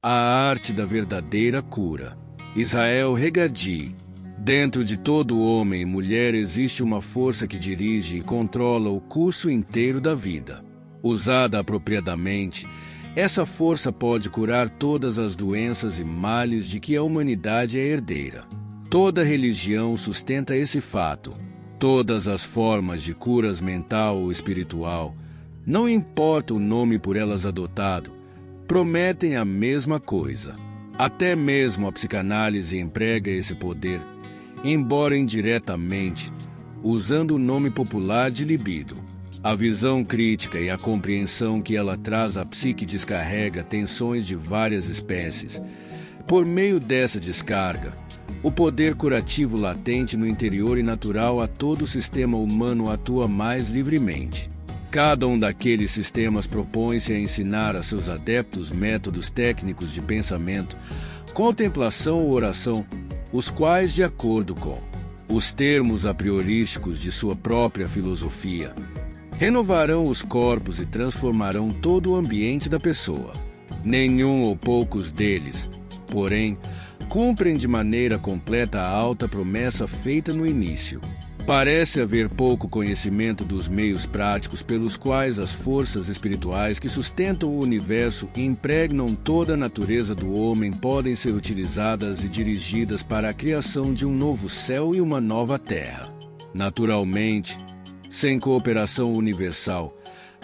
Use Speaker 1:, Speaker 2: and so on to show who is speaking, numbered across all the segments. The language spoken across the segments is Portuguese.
Speaker 1: A arte da verdadeira cura. Israel Regardie. Dentro de todo homem e mulher existe uma força que dirige e controla o curso inteiro da vida. Usada apropriadamente, essa força pode curar todas as doenças e males de que a humanidade é herdeira. Toda religião sustenta esse fato. Todas as formas de curas mental ou espiritual, não importa o nome por elas adotado, prometem a mesma coisa. Até mesmo a psicanálise emprega esse poder, embora indiretamente, usando o nome popular de libido. A visão crítica e a compreensão que ela traz à psique descarrega tensões de várias espécies. Por meio dessa descarga, o poder curativo latente no interior e natural a todo o sistema humano atua mais livremente. Cada um daqueles sistemas propõe-se a ensinar a seus adeptos métodos técnicos de pensamento, contemplação ou oração, os quais, de acordo com os termos a priorísticos de sua própria filosofia, renovarão os corpos e transformarão todo o ambiente da pessoa. Nenhum ou poucos deles, porém, cumprem de maneira completa a alta promessa feita no início. Parece haver pouco conhecimento dos meios práticos pelos quais as forças espirituais que sustentam o universo e impregnam toda a natureza do homem podem ser utilizadas e dirigidas para a criação de um novo céu e uma nova terra. Naturalmente, sem cooperação universal,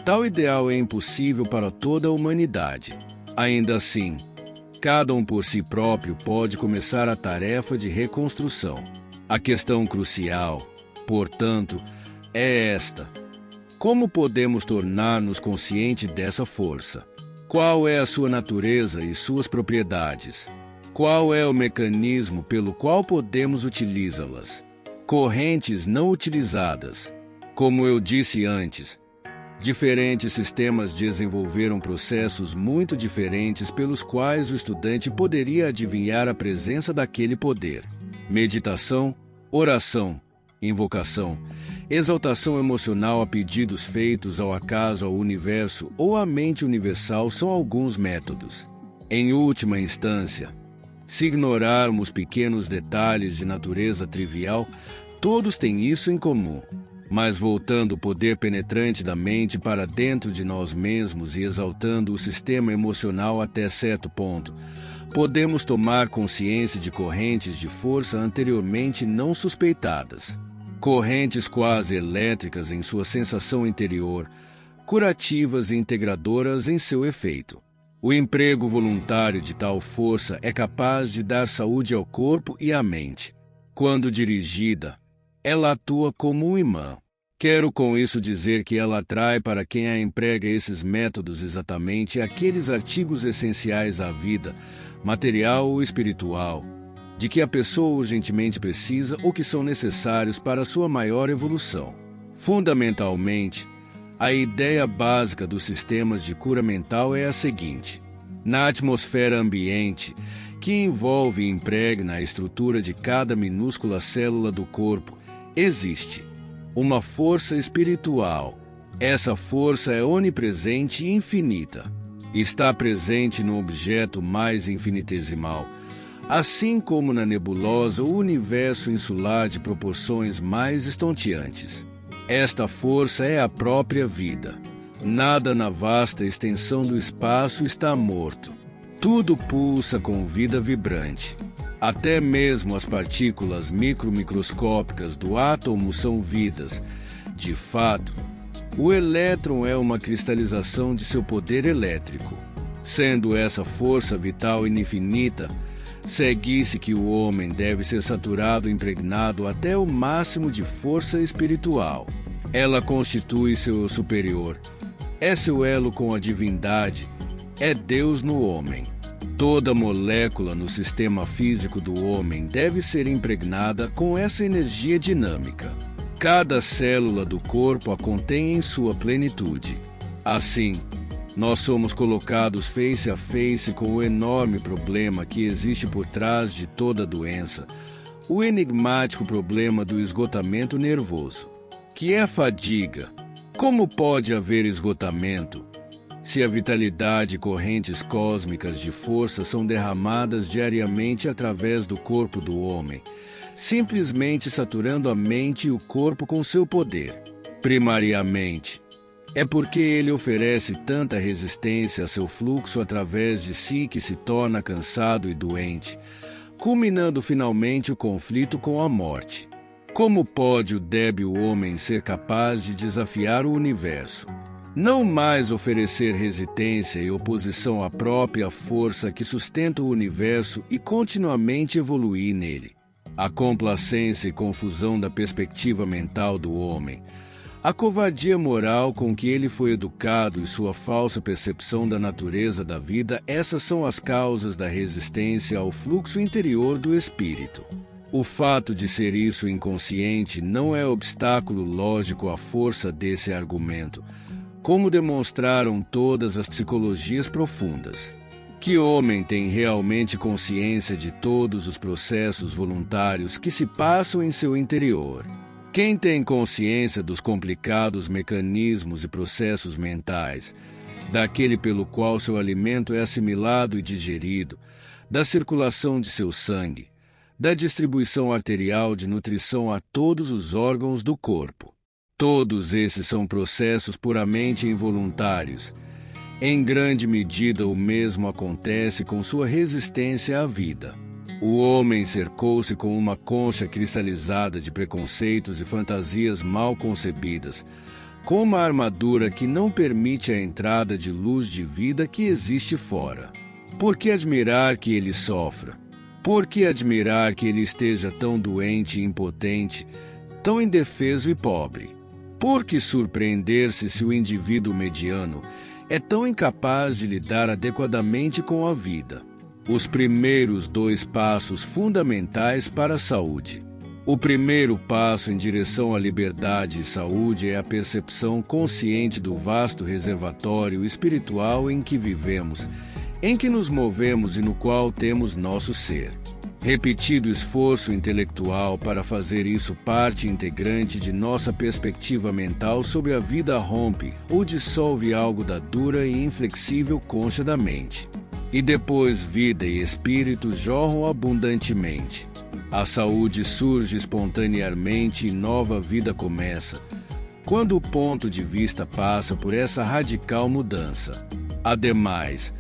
Speaker 1: tal ideal é impossível para toda a humanidade. Ainda assim, cada um por si próprio pode começar a tarefa de reconstrução. A questão crucial, portanto, é esta: como podemos tornar-nos conscientes dessa força? Qual é a sua natureza e suas propriedades? Qual é o mecanismo pelo qual podemos utilizá-las? Correntes não utilizadas. Como eu disse antes, diferentes sistemas desenvolveram processos muito diferentes pelos quais o estudante poderia adivinhar a presença daquele poder. Meditação, oração, invocação, exaltação emocional a pedidos feitos ao acaso, ao universo ou à mente universal são alguns métodos. Em última instância, se ignorarmos pequenos detalhes de natureza trivial, todos têm isso em comum. Mas voltando o poder penetrante da mente para dentro de nós mesmos e exaltando o sistema emocional até certo ponto, podemos tomar consciência de correntes de força anteriormente não suspeitadas. Correntes quase elétricas em sua sensação interior, curativas e integradoras em seu efeito. O emprego voluntário de tal força é capaz de dar saúde ao corpo e à mente. Quando dirigida, ela atua como um imã. Quero com isso dizer que ela atrai para quem a emprega esses métodos exatamente aqueles artigos essenciais à vida, material ou espiritual, de que a pessoa urgentemente precisa ou que são necessários para sua maior evolução. Fundamentalmente, a ideia básica dos sistemas de cura mental é a seguinte: na atmosfera ambiente, que envolve e impregna a estrutura de cada minúscula célula do corpo, existe uma força espiritual. Essa força é onipresente e infinita. Está presente no objeto mais infinitesimal, assim como na nebulosa ou universo insular de proporções mais estonteantes. Esta força é a própria vida. Nada na vasta extensão do espaço está morto. Tudo pulsa com vida vibrante. Até mesmo as partículas microscópicas do átomo são vidas. De fato, o elétron é uma cristalização de seu poder elétrico. Sendo essa força vital infinita, segue-se que o homem deve ser saturado e impregnado até o máximo de força espiritual. Ela constitui seu superior. É seu elo com a divindade. É Deus no homem. Toda molécula no sistema físico do homem deve ser impregnada com essa energia dinâmica. Cada célula do corpo a contém em sua plenitude. Assim, nós somos colocados face a face com o enorme problema que existe por trás de toda doença, o enigmático problema do esgotamento nervoso, que é a fadiga. Como pode haver esgotamento Se a vitalidade e correntes cósmicas de força são derramadas diariamente através do corpo do homem, simplesmente saturando a mente e o corpo com seu poder, primariamente, é porque ele oferece tanta resistência a seu fluxo através de si que se torna cansado e doente, culminando finalmente o conflito com a morte. Como pode o débil homem ser capaz de desafiar o universo? Não mais oferecer resistência e oposição à própria força que sustenta o universo e continuamente evoluir nele. A complacência e confusão da perspectiva mental do homem, a covardia moral com que ele foi educado e sua falsa percepção da natureza da vida, essas são as causas da resistência ao fluxo interior do espírito. O fato de ser isso inconsciente não é obstáculo lógico à força desse argumento, como demonstraram todas as psicologias profundas. Que homem tem realmente consciência de todos os processos voluntários que se passam em seu interior? Quem tem consciência dos complicados mecanismos e processos mentais, daquele pelo qual seu alimento é assimilado e digerido, da circulação de seu sangue, da distribuição arterial de nutrição a todos os órgãos do corpo? Todos esses são processos puramente involuntários. Em grande medida, o mesmo acontece com sua resistência à vida. O homem cercou-se com uma concha cristalizada de preconceitos e fantasias mal concebidas, com uma armadura que não permite a entrada de luz de vida que existe fora. Por que admirar que ele sofra? Por que admirar que ele esteja tão doente e impotente, tão indefeso e pobre? Por que surpreender-se se o indivíduo mediano é tão incapaz de lidar adequadamente com a vida? Os primeiros 2 passos fundamentais para a saúde. O primeiro passo em direção à liberdade e saúde é a percepção consciente do vasto reservatório espiritual em que vivemos, em que nos movemos e no qual temos nosso ser. Repetido esforço intelectual para fazer isso parte integrante de nossa perspectiva mental sobre a vida rompe ou dissolve algo da dura e inflexível concha da mente. E depois vida e espírito jorram abundantemente. A saúde surge espontaneamente e nova vida começa, quando o ponto de vista passa por essa radical mudança. Ademais,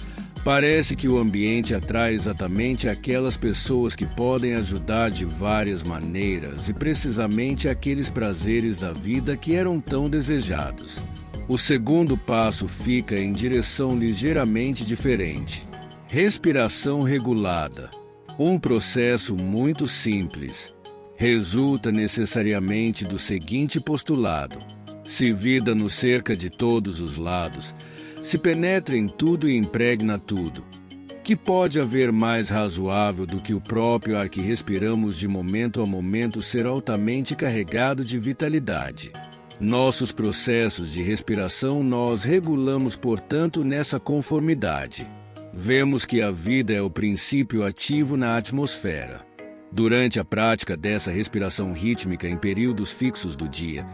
Speaker 1: parece que o ambiente atrai exatamente aquelas pessoas que podem ajudar de várias maneiras e precisamente aqueles prazeres da vida que eram tão desejados. O segundo passo fica em direção ligeiramente diferente. Respiração regulada. Um processo muito simples. Resulta necessariamente do seguinte postulado: se vida nos cerca de todos os lados, se penetra em tudo e impregna tudo, que pode haver mais razoável do que o próprio ar que respiramos de momento a momento ser altamente carregado de vitalidade? Nossos processos de respiração nós regulamos, portanto, nessa conformidade. Vemos que a vida é o princípio ativo na atmosfera. Durante a prática dessa respiração rítmica em períodos fixos do dia,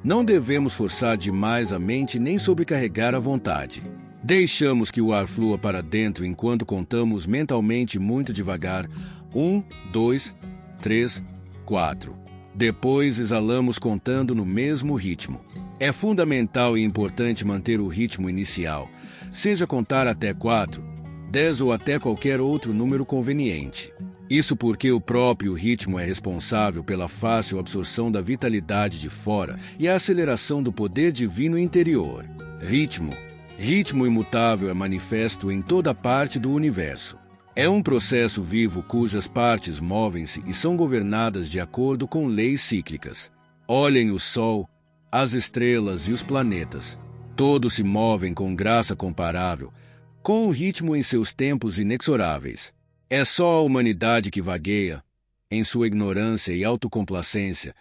Speaker 1: não devemos forçar demais a mente nem sobrecarregar a vontade. Deixamos que o ar flua para dentro enquanto contamos mentalmente muito devagar: 1, 2, 3, 4. Depois exalamos contando no mesmo ritmo. É fundamental e importante manter o ritmo inicial, seja contar até 4, 10 ou até qualquer outro número conveniente. Isso porque o próprio ritmo é responsável pela fácil absorção da vitalidade de fora e a aceleração do poder divino interior. Ritmo imutável é manifesto em toda parte do universo. É um processo vivo cujas partes movem-se e são governadas de acordo com leis cíclicas. Olhem o Sol, as estrelas e os planetas. Todos se movem com graça comparável, com um ritmo em seus tempos inexoráveis. É só a humanidade que vagueia, em sua ignorância e autocomplacência,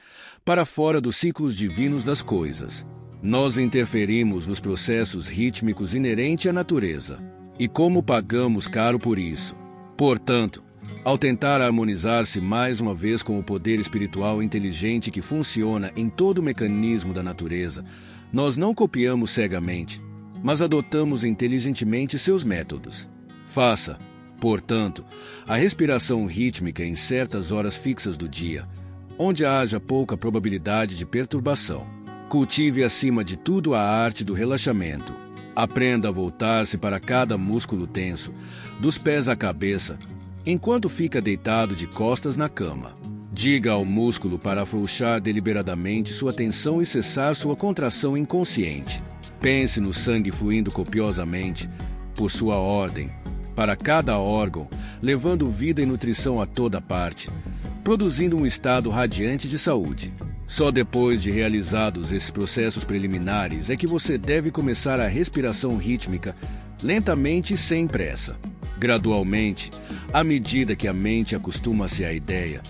Speaker 1: para fora dos ciclos divinos das coisas. Nós interferimos nos processos rítmicos inerentes à natureza, e como pagamos caro por isso. Portanto, ao tentar harmonizar-se mais uma vez com o poder espiritual inteligente que funciona em todo o mecanismo da natureza, nós não copiamos cegamente, mas adotamos inteligentemente seus métodos. Faça, portanto, a respiração rítmica em certas horas fixas do dia, onde haja pouca probabilidade de perturbação. Cultive acima de tudo a arte do relaxamento. Aprenda a voltar-se para cada músculo tenso, dos pés à cabeça, enquanto fica deitado de costas na cama. Diga ao músculo para afrouxar deliberadamente sua tensão e cessar sua contração inconsciente. Pense no sangue fluindo copiosamente, por sua ordem, para cada órgão, levando vida e nutrição a toda parte, produzindo um estado radiante de saúde. Só depois de realizados esses processos preliminares é que você deve começar a respiração rítmica, lentamente e sem pressa. Gradualmente, à medida que a mente acostuma-se à ideia,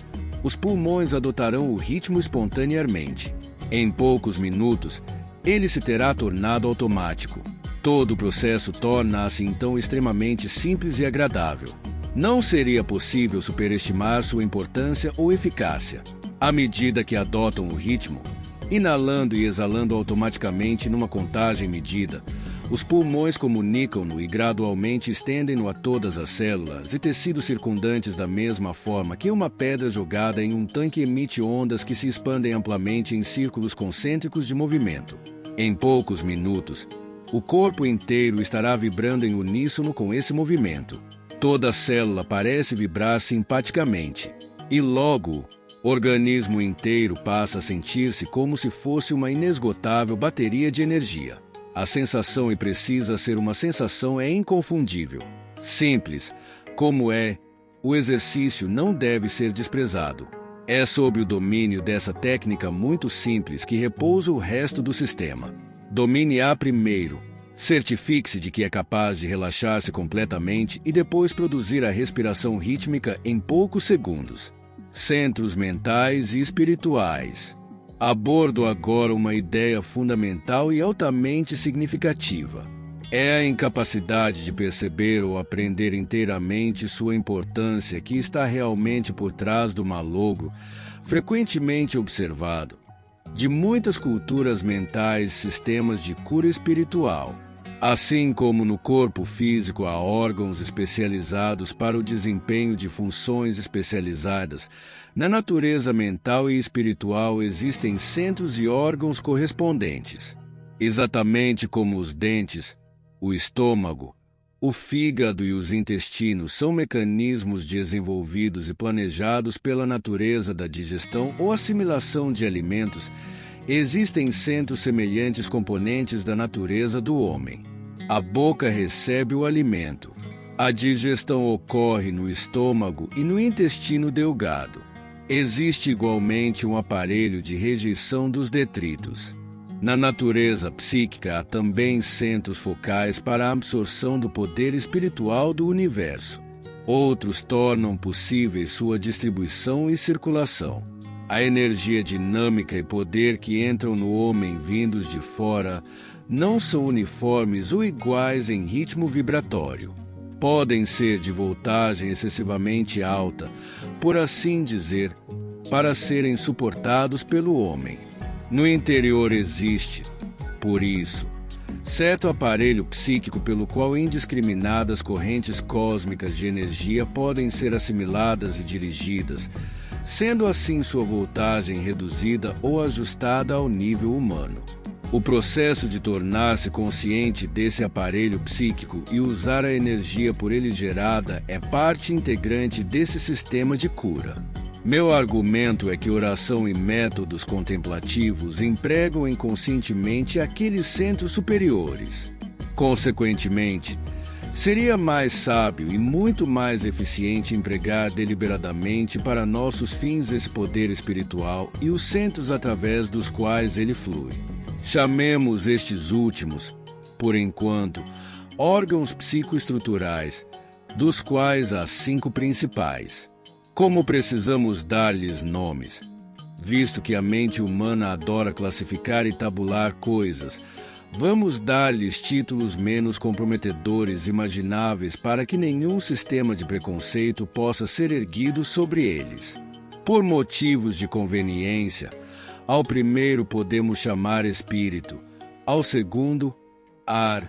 Speaker 1: os pulmões adotarão o ritmo espontaneamente. Em poucos minutos, ele se terá tornado automático. Todo o processo torna-se então extremamente simples e agradável. Não seria possível superestimar sua importância ou eficácia. À medida que adotam o ritmo, inalando e exalando automaticamente numa contagem medida, os pulmões comunicam-no e gradualmente estendem-no a todas as células e tecidos circundantes da mesma forma que uma pedra jogada em um tanque emite ondas que se expandem amplamente em círculos concêntricos de movimento. Em poucos minutos, o corpo inteiro estará vibrando em uníssono com esse movimento. Toda célula parece vibrar simpaticamente, e logo, o organismo inteiro passa a sentir-se como se fosse uma inesgotável bateria de energia. A sensação, e precisa ser uma sensação, é inconfundível. Simples, como é, o exercício não deve ser desprezado. É sob o domínio dessa técnica muito simples que repousa o resto do sistema. Domine-a primeiro. Certifique-se de que é capaz de relaxar-se completamente e depois produzir a respiração rítmica em poucos segundos. Centros mentais e espirituais. Abordo agora uma ideia fundamental e altamente significativa. É a incapacidade de perceber ou aprender inteiramente sua importância que está realmente por trás do malogro, frequentemente observado, de muitas culturas mentais e sistemas de cura espiritual. Assim como no corpo físico há órgãos especializados para o desempenho de funções especializadas, na natureza mental e espiritual existem centros e órgãos correspondentes. Exatamente como os dentes, o estômago, o fígado e os intestinos são mecanismos desenvolvidos e planejados pela natureza da digestão ou assimilação de alimentos, existem centros semelhantes componentes da natureza do homem. A boca recebe o alimento. A digestão ocorre no estômago e no intestino delgado. Existe igualmente um aparelho de rejeição dos detritos. Na natureza psíquica há também centros focais para a absorção do poder espiritual do universo. Outros tornam possíveis sua distribuição e circulação. A energia dinâmica e poder que entram no homem vindos de fora não são uniformes ou iguais em ritmo vibratório. Podem ser de voltagem excessivamente alta, por assim dizer, para serem suportados pelo homem. No interior existe, por isso, certo aparelho psíquico pelo qual indiscriminadas correntes cósmicas de energia podem ser assimiladas e dirigidas, sendo assim sua voltagem reduzida ou ajustada ao nível humano. O processo de tornar-se consciente desse aparelho psíquico e usar a energia por ele gerada é parte integrante desse sistema de cura. Meu argumento é que oração e métodos contemplativos empregam inconscientemente aqueles centros superiores. Consequentemente, seria mais sábio e muito mais eficiente empregar deliberadamente para nossos fins esse poder espiritual e os centros através dos quais ele flui. Chamemos estes últimos, por enquanto, órgãos psicoestruturais, dos quais há 5 principais. Como precisamos dar-lhes nomes, visto que a mente humana adora classificar e tabular coisas, vamos dar-lhes títulos menos comprometedores imagináveis para que nenhum sistema de preconceito possa ser erguido sobre eles. Por motivos de conveniência, ao primeiro podemos chamar espírito, ao segundo, ar,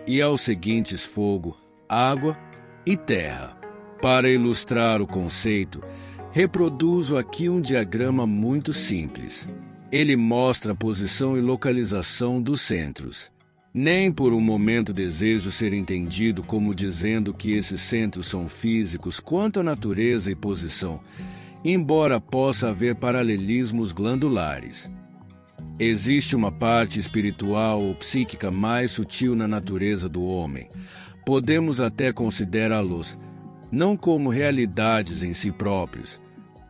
Speaker 1: e aos seguintes fogo, água e terra. Para ilustrar o conceito, reproduzo aqui um diagrama muito simples. Ele mostra a posição e localização dos centros. Nem por um momento desejo ser entendido como dizendo que esses centros são físicos quanto à natureza e posição, embora possa haver paralelismos glandulares. Existe uma parte espiritual ou psíquica mais sutil na natureza do homem. Podemos até considerá-los não como realidades em si próprios,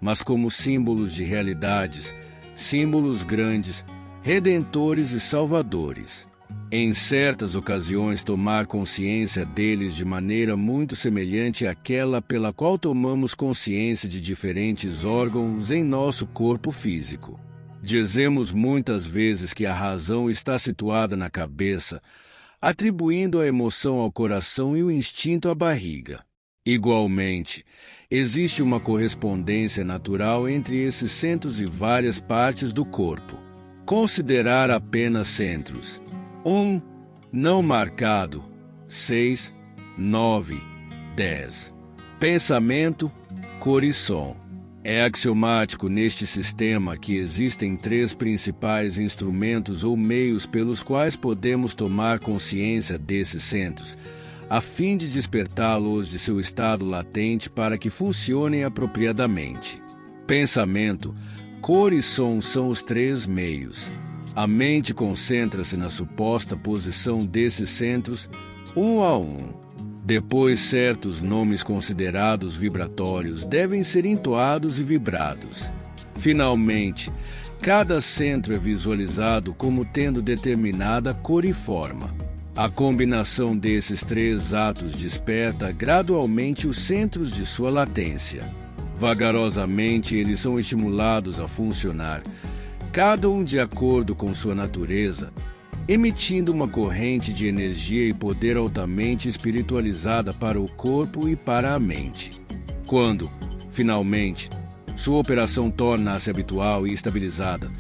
Speaker 1: mas como símbolos de realidades, símbolos grandes, redentores e salvadores. Em certas ocasiões, tomar consciência deles de maneira muito semelhante àquela pela qual tomamos consciência de diferentes órgãos em nosso corpo físico. Dizemos muitas vezes que a razão está situada na cabeça, atribuindo a emoção ao coração e o instinto à barriga. Igualmente, existe uma correspondência natural entre esses centros e várias partes do corpo. Considerar apenas centros. 1. Não marcado. 6, 9, 10. Pensamento, cor e som. É axiomático neste sistema que existem 3 principais instrumentos ou meios pelos quais podemos tomar consciência desses centros, a fim de despertá-los de seu estado latente para que funcionem apropriadamente. Pensamento, cor e som são os 3 meios. A mente concentra-se na suposta posição desses centros, um a um. Depois, certos nomes considerados vibratórios devem ser entoados e vibrados. Finalmente, cada centro é visualizado como tendo determinada cor e forma. A combinação desses 3 atos desperta gradualmente os centros de sua latência. Vagarosamente, eles são estimulados a funcionar, cada um de acordo com sua natureza, emitindo uma corrente de energia e poder altamente espiritualizada para o corpo e para a mente. Quando, finalmente, sua operação torna-se habitual e estabilizada,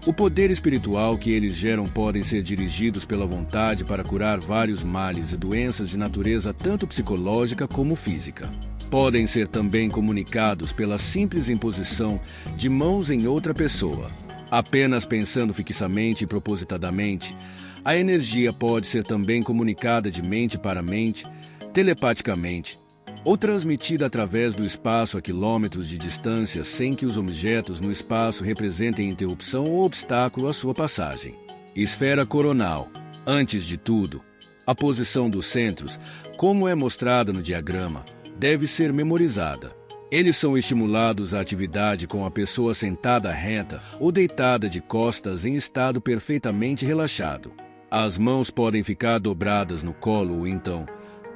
Speaker 1: o poder espiritual que eles geram podem ser dirigidos pela vontade para curar vários males e doenças de natureza tanto psicológica como física. Podem ser também comunicados pela simples imposição de mãos em outra pessoa. Apenas pensando fixamente e propositadamente, a energia pode ser também comunicada de mente para mente, telepaticamente, ou transmitida através do espaço a quilômetros de distância sem que os objetos no espaço representem interrupção ou obstáculo à sua passagem. Esfera coronal. Antes de tudo, a posição dos centros, como é mostrada no diagrama, deve ser memorizada. Eles são estimulados à atividade com a pessoa sentada reta ou deitada de costas em estado perfeitamente relaxado. As mãos podem ficar dobradas no colo ou então,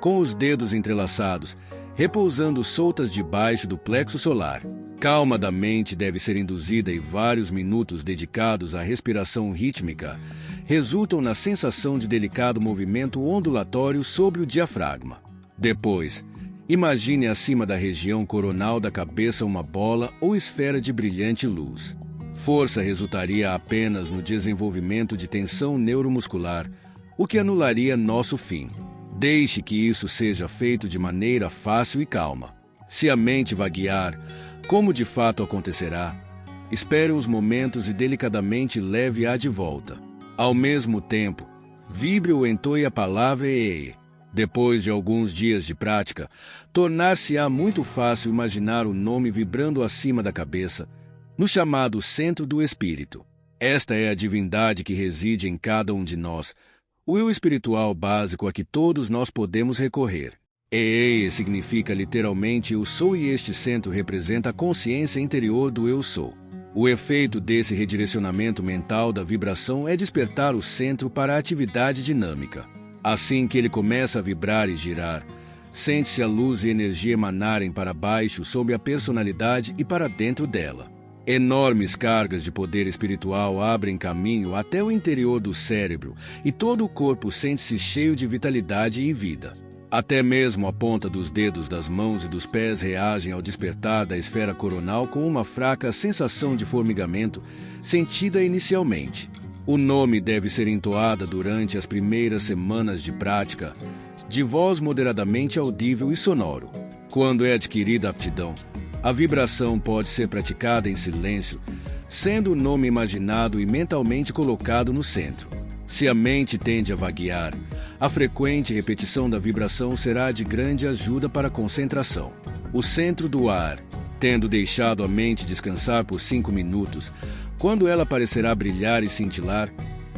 Speaker 1: com os dedos entrelaçados, repousando soltas debaixo do plexo solar. Calma da mente deve ser induzida e vários minutos dedicados à respiração rítmica resultam na sensação de delicado movimento ondulatório sobre o diafragma. Depois, imagine acima da região coronal da cabeça uma bola ou esfera de brilhante luz. Força resultaria apenas no desenvolvimento de tensão neuromuscular, o que anularia nosso fim. Deixe que isso seja feito de maneira fácil e calma. Se a mente vaguear, como de fato acontecerá, espere uns momentos e delicadamente leve-a de volta. Ao mesmo tempo, vibre ou entoie a palavra EE. Depois de alguns dias de prática, tornar-se-á muito fácil imaginar o nome vibrando acima da cabeça, no chamado centro do espírito. Esta é a divindade que reside em cada um de nós, o eu espiritual básico a que todos nós podemos recorrer. EE significa literalmente eu sou e este centro representa a consciência interior do eu sou. O efeito desse redirecionamento mental da vibração é despertar o centro para a atividade dinâmica. Assim que ele começa a vibrar e girar, sente-se a luz e energia emanarem para baixo sob a personalidade e para dentro dela. Enormes cargas de poder espiritual abrem caminho até o interior do cérebro e todo o corpo sente-se cheio de vitalidade e vida. Até mesmo a ponta dos dedos das mãos e dos pés reagem ao despertar da esfera coronal com uma fraca sensação de formigamento sentida inicialmente. O nome deve ser entoado durante as primeiras semanas de prática, de voz moderadamente audível e sonoro. Quando é adquirida a aptidão, a vibração pode ser praticada em silêncio, sendo o nome imaginado e mentalmente colocado no centro. Se a mente tende a vaguear, a frequente repetição da vibração será de grande ajuda para a concentração. O centro do ar, tendo deixado a mente descansar por 5 minutos, quando ela parecerá brilhar e cintilar,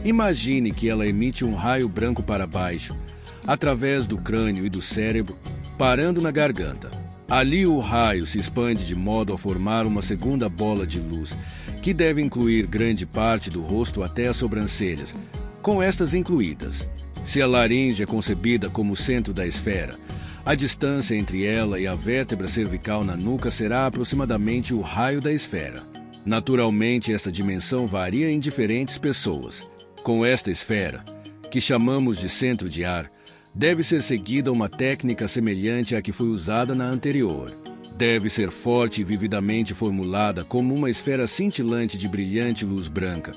Speaker 1: imagine que ela emite um raio branco para baixo, através do crânio e do cérebro, parando na garganta. Ali o raio se expande de modo a formar uma segunda bola de luz, que deve incluir grande parte do rosto até as sobrancelhas, com estas incluídas. Se a laringe é concebida como o centro da esfera, a distância entre ela e a vértebra cervical na nuca será aproximadamente o raio da esfera. Naturalmente, esta dimensão varia em diferentes pessoas. Com esta esfera, que chamamos de centro de ar, deve ser seguida uma técnica semelhante à que foi usada na anterior. Deve ser forte e vividamente formulada como uma esfera cintilante de brilhante luz branca,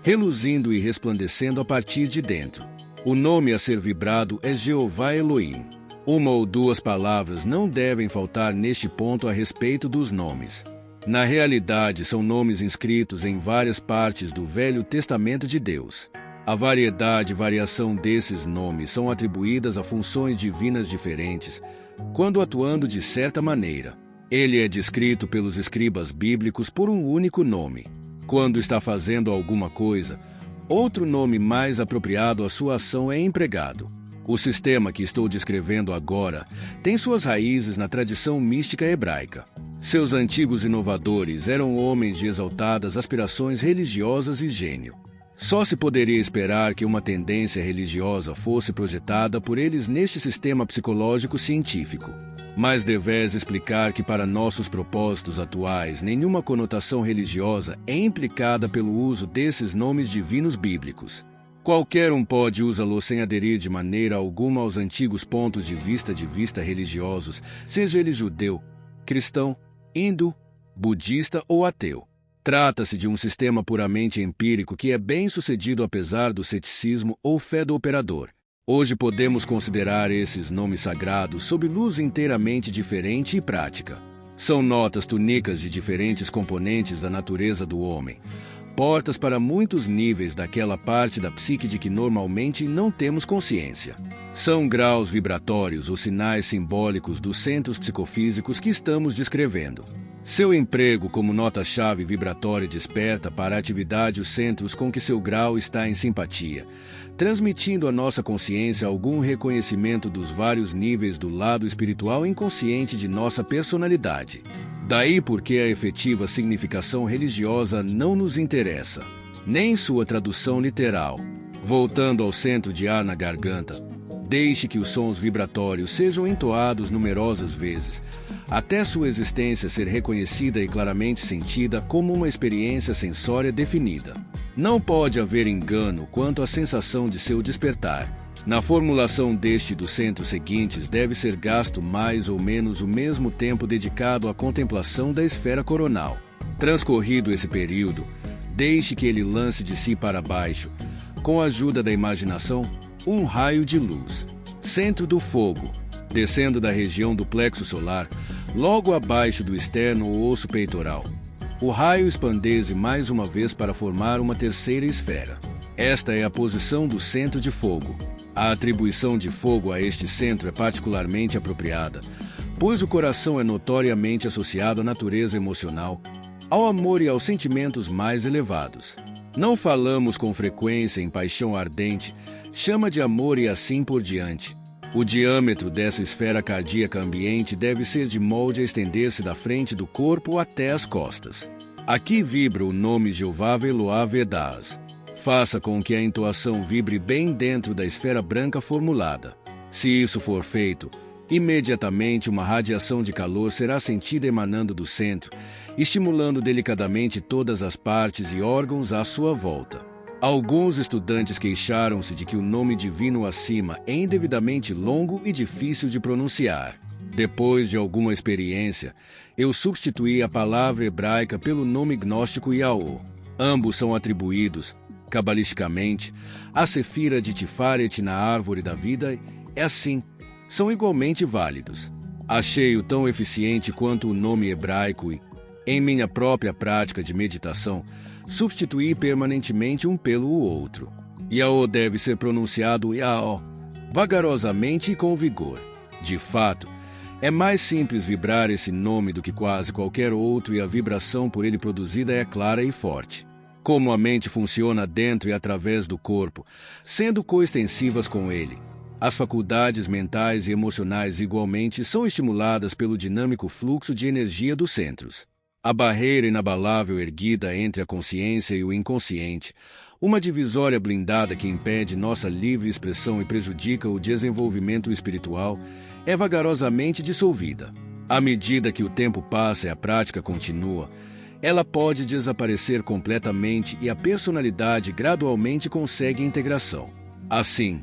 Speaker 1: reluzindo e resplandecendo a partir de dentro. O nome a ser vibrado é Jeová Elohim. Uma ou duas palavras não devem faltar neste ponto a respeito dos nomes. Na realidade, são nomes inscritos em várias partes do Velho Testamento de Deus. A variedade e variação desses nomes são atribuídas a funções divinas diferentes, quando atuando de certa maneira. Ele é descrito pelos escribas bíblicos por um único nome. Quando está fazendo alguma coisa, outro nome mais apropriado à sua ação é empregado. O sistema que estou descrevendo agora tem suas raízes na tradição mística hebraica. Seus antigos inovadores eram homens de exaltadas aspirações religiosas e gênio. Só se poderia esperar que uma tendência religiosa fosse projetada por eles neste sistema psicológico científico. Mas deves explicar que para nossos propósitos atuais nenhuma conotação religiosa é implicada pelo uso desses nomes divinos bíblicos. Qualquer um pode usá-los sem aderir de maneira alguma aos antigos pontos de vista religiosos, seja ele judeu, cristão, hindu, budista ou ateu. Trata-se de um sistema puramente empírico que é bem sucedido apesar do ceticismo ou fé do operador. Hoje podemos considerar esses nomes sagrados sob luz inteiramente diferente e prática. São notas túnicas de diferentes componentes da natureza do homem, portas para muitos níveis daquela parte da psique de que normalmente não temos consciência. São graus vibratórios ou sinais simbólicos dos centros psicofísicos que estamos descrevendo. Seu emprego como nota-chave vibratória desperta para a atividade os centros com que seu grau está em simpatia, transmitindo à nossa consciência algum reconhecimento dos vários níveis do lado espiritual inconsciente de nossa personalidade. Daí porque a efetiva significação religiosa não nos interessa, nem sua tradução literal. Voltando ao centro de ar na garganta, deixe que os sons vibratórios sejam entoados numerosas vezes, até sua existência ser reconhecida e claramente sentida como uma experiência sensória definida. Não pode haver engano quanto à sensação de seu despertar. Na formulação deste dos centros seguintes deve ser gasto mais ou menos o mesmo tempo dedicado à contemplação da esfera coronal. Transcorrido esse período, deixe que ele lance de si para baixo, com a ajuda da imaginação, um raio de luz. Centro do fogo, descendo da região do plexo solar, logo abaixo do externo ou osso peitoral. O raio expandece mais uma vez para formar uma terceira esfera. Esta é a posição do centro de fogo. A atribuição de fogo a este centro é particularmente apropriada, pois o coração é notoriamente associado à natureza emocional, ao amor e aos sentimentos mais elevados. Não falamos com frequência em paixão ardente, chama de amor e assim por diante. O diâmetro dessa esfera cardíaca ambiente deve ser de molde a estender-se da frente do corpo até as costas. Aqui vibra o nome Jeová Eloá Vedas. Faça com que a entoação vibre bem dentro da esfera branca formulada. Se isso for feito, imediatamente uma radiação de calor será sentida emanando do centro, estimulando delicadamente todas as partes e órgãos à sua volta. Alguns estudantes queixaram-se de que o nome divino acima é indevidamente longo e difícil de pronunciar. Depois de alguma experiência, eu substituí a palavra hebraica pelo nome gnóstico Yahô. Ambos são atribuídos, Cabalisticamente, a Sefira de Tiferet na árvore da vida é assim, são igualmente válidos. Achei-o tão eficiente quanto o nome hebraico e, em minha própria prática de meditação, substituí permanentemente um pelo outro. Yaó deve ser pronunciado Yaó, vagarosamente e com vigor. De fato, é mais simples vibrar esse nome do que quase qualquer outro e a vibração por ele produzida é clara e forte. Como a mente funciona dentro e através do corpo, sendo coextensivas com ele, as faculdades mentais e emocionais igualmente são estimuladas pelo dinâmico fluxo de energia dos centros. A barreira inabalável erguida entre a consciência e o inconsciente, uma divisória blindada que impede nossa livre expressão e prejudica o desenvolvimento espiritual, é vagarosamente dissolvida. À medida que o tempo passa e a prática continua, ela pode desaparecer completamente e a personalidade gradualmente consegue integração. Assim,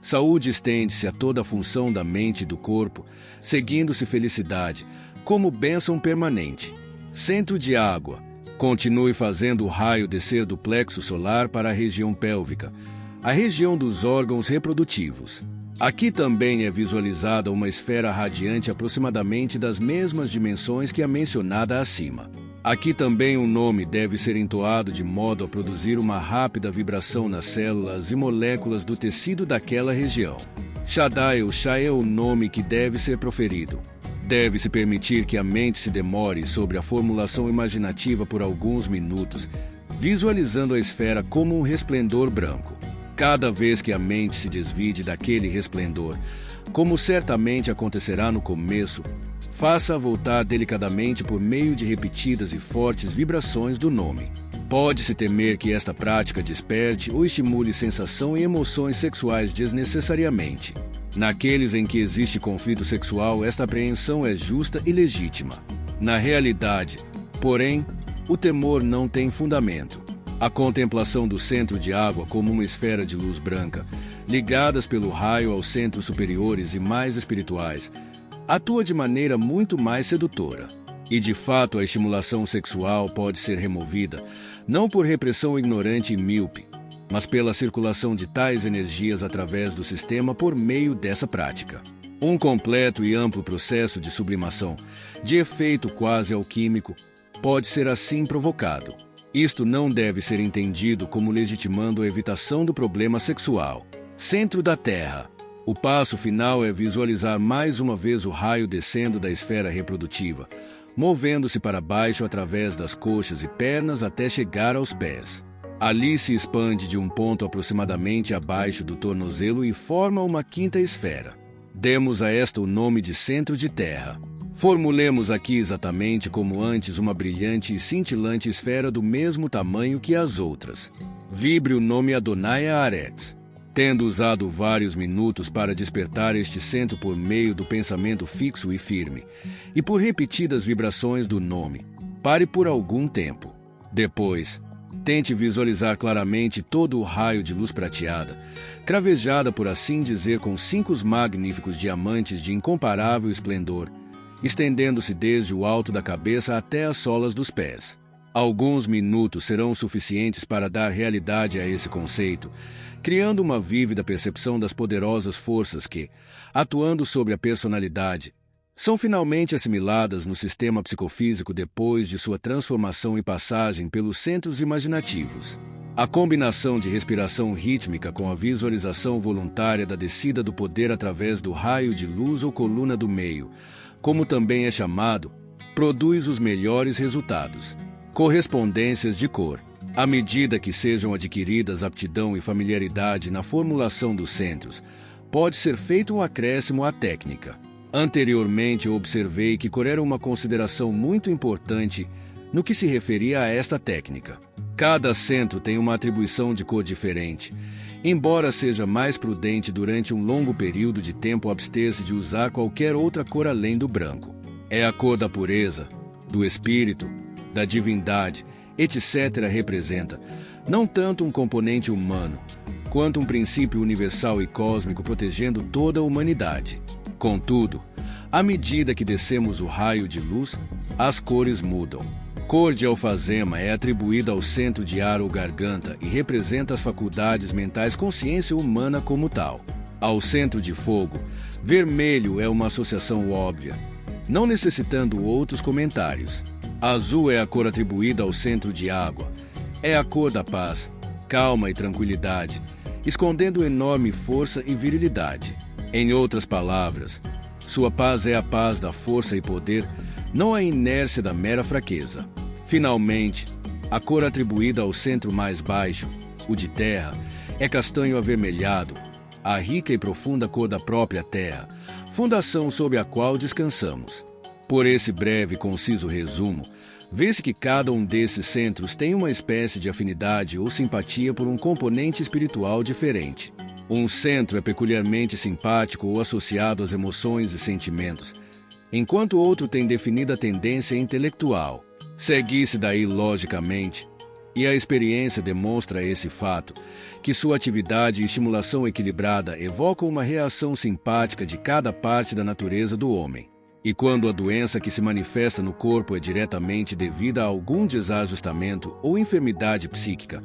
Speaker 1: saúde estende-se a toda a função da mente e do corpo, seguindo-se felicidade, como bênção permanente. Centro de água. Continue fazendo o raio descer do plexo solar para a região pélvica, a região dos órgãos reprodutivos. Aqui também é visualizada uma esfera radiante aproximadamente das mesmas dimensões que a mencionada acima. Aqui também o nome deve ser entoado de modo a produzir uma rápida vibração nas células e moléculas do tecido daquela região. Shaddai ou Shai é o nome que deve ser proferido. Deve-se permitir que a mente se demore sobre a formulação imaginativa por alguns minutos, visualizando a esfera como um resplendor branco. Cada vez que a mente se desvie daquele resplendor, como certamente acontecerá no começo, faça-a voltar delicadamente por meio de repetidas e fortes vibrações do nome. Pode-se temer que esta prática desperte ou estimule sensação e emoções sexuais desnecessariamente. Naqueles em que existe conflito sexual, esta apreensão é justa e legítima. Na realidade, porém, o temor não tem fundamento. A contemplação do centro de água como uma esfera de luz branca, ligadas pelo raio aos centros superiores e mais espirituais, atua de maneira muito mais sedutora. E de fato a estimulação sexual pode ser removida, não por repressão ignorante e míope, mas pela circulação de tais energias através do sistema por meio dessa prática. Um completo e amplo processo de sublimação, de efeito quase alquímico, pode ser assim provocado. Isto não deve ser entendido como legitimando a evitação do problema sexual. Centro da Terra. O passo final é visualizar mais uma vez o raio descendo da esfera reprodutiva, movendo-se para baixo através das coxas e pernas até chegar aos pés. Ali se expande de um ponto aproximadamente abaixo do tornozelo e forma uma quinta esfera. Demos a esta o nome de Centro de Terra. Formulemos aqui exatamente como antes uma brilhante e cintilante esfera do mesmo tamanho que as outras. Vibre o nome Adonai Haaretz. Tendo usado vários minutos para despertar este centro por meio do pensamento fixo e firme, e por repetidas vibrações do nome, pare por algum tempo. Depois, tente visualizar claramente todo o raio de luz prateada, cravejada por assim dizer com 5 magníficos diamantes de incomparável esplendor, estendendo-se desde o alto da cabeça até as solas dos pés. Alguns minutos serão suficientes para dar realidade a esse conceito, criando uma vívida percepção das poderosas forças que, atuando sobre a personalidade, são finalmente assimiladas no sistema psicofísico depois de sua transformação e passagem pelos centros imaginativos. A combinação de respiração rítmica com a visualização voluntária da descida do poder através do raio de luz ou coluna do meio, como também é chamado, produz os melhores resultados. Correspondências de cor. À medida que sejam adquiridas aptidão e familiaridade na formulação dos centros, pode ser feito um acréscimo à técnica. Anteriormente observei que cor era uma consideração muito importante no que se referia a esta técnica. Cada centro tem uma atribuição de cor diferente, embora seja mais prudente durante um longo período de tempo abster-se de usar qualquer outra cor além do branco. É a cor da pureza, do espírito, da divindade, etc. representa, não tanto um componente humano, quanto um princípio universal e cósmico protegendo toda a humanidade. Contudo, à medida que descemos o raio de luz, as cores mudam. Cor de alfazema é atribuída ao centro de ar ou garganta e representa as faculdades mentais, consciência humana como tal. Ao centro de fogo, vermelho é uma associação óbvia, não necessitando outros comentários. Azul é a cor atribuída ao centro de água. É a cor da paz, calma e tranquilidade, escondendo enorme força e virilidade. Em outras palavras, sua paz é a paz da força e poder, não a inércia da mera fraqueza. Finalmente, a cor atribuída ao centro mais baixo, o de terra, é castanho avermelhado, a rica e profunda cor da própria terra, fundação sob a qual descansamos. Por esse breve e conciso resumo, vê-se que cada um desses centros tem uma espécie de afinidade ou simpatia por um componente espiritual diferente. Um centro é peculiarmente simpático ou associado às emoções e sentimentos, enquanto o outro tem definida tendência intelectual. Segue-se daí logicamente, e a experiência demonstra esse fato, que sua atividade e estimulação equilibrada evocam uma reação simpática de cada parte da natureza do homem. E quando a doença que se manifesta no corpo é diretamente devida a algum desajustamento ou enfermidade psíquica,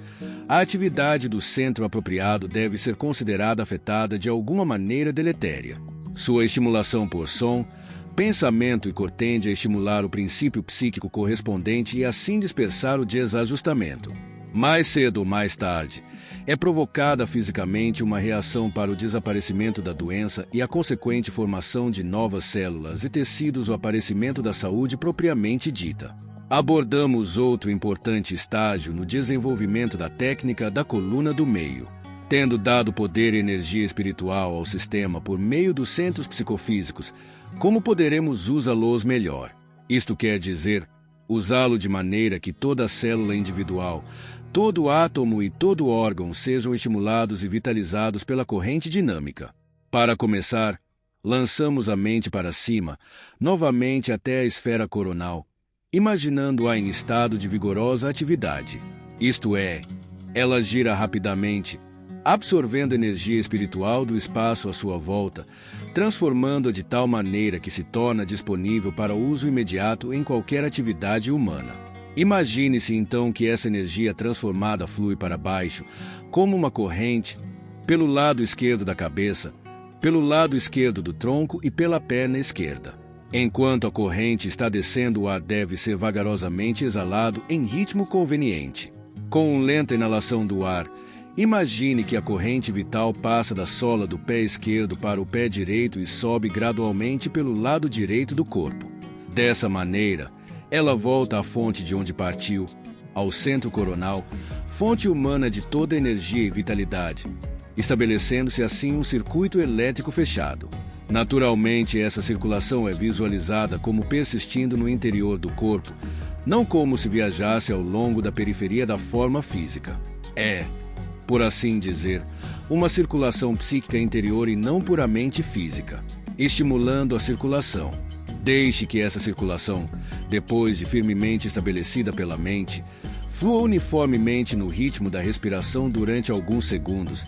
Speaker 1: a atividade do centro apropriado deve ser considerada afetada de alguma maneira deletéria. Sua estimulação por som, pensamento e cor tende a estimular o princípio psíquico correspondente e assim dispersar o desajustamento. Mais cedo ou mais tarde, é provocada fisicamente uma reação para o desaparecimento da doença e a consequente formação de novas células e tecidos, o aparecimento da saúde propriamente dita. Abordamos outro importante estágio no desenvolvimento da técnica da coluna do meio. Tendo dado poder e energia espiritual ao sistema por meio dos centros psicofísicos, como poderemos usá-los melhor? Isto quer dizer, usá-lo de maneira que toda célula individual, todo átomo e todo órgão sejam estimulados e vitalizados pela corrente dinâmica. Para começar, lançamos a mente para cima, novamente até a esfera coronal, imaginando-a em estado de vigorosa atividade. Isto é, ela gira rapidamente, absorvendo energia espiritual do espaço à sua volta, transformando-a de tal maneira que se torna disponível para uso imediato em qualquer atividade humana. Imagine-se então que essa energia transformada flui para baixo, como uma corrente, pelo lado esquerdo da cabeça, pelo lado esquerdo do tronco e pela perna esquerda. Enquanto a corrente está descendo, o ar deve ser vagarosamente exalado em ritmo conveniente. Com uma lenta inalação do ar, imagine que a corrente vital passa da sola do pé esquerdo para o pé direito e sobe gradualmente pelo lado direito do corpo. Dessa maneira, ela volta à fonte de onde partiu, ao centro coronal, fonte humana de toda energia e vitalidade, estabelecendo-se assim um circuito elétrico fechado. Naturalmente, essa circulação é visualizada como persistindo no interior do corpo, não como se viajasse ao longo da periferia da forma física. É, por assim dizer, uma circulação psíquica interior e não puramente física, estimulando a circulação. Deixe que essa circulação, depois de firmemente estabelecida pela mente, flua uniformemente no ritmo da respiração durante alguns segundos,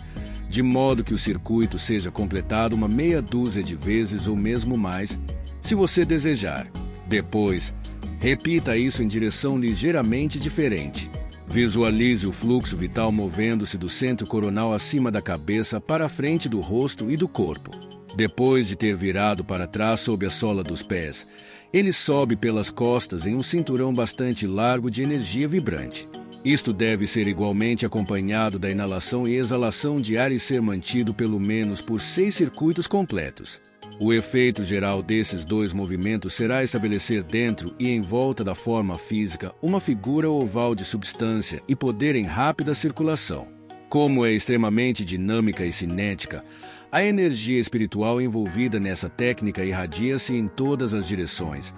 Speaker 1: de modo que o circuito seja completado uma meia dúzia de vezes ou mesmo mais, se você desejar. Depois, repita isso em direção ligeiramente diferente. Visualize o fluxo vital movendo-se do centro coronal acima da cabeça para a frente do rosto e do corpo. Depois de ter virado para trás sob a sola dos pés, ele sobe pelas costas em um cinturão bastante largo de energia vibrante. Isto deve ser igualmente acompanhado da inalação e exalação de ar e ser mantido pelo menos por 6 circuitos completos. O efeito geral desses dois movimentos será estabelecer dentro e em volta da forma física uma figura oval de substância e poder em rápida circulação. Como é extremamente dinâmica e cinética, a energia espiritual envolvida nessa técnica irradia-se em todas as direções,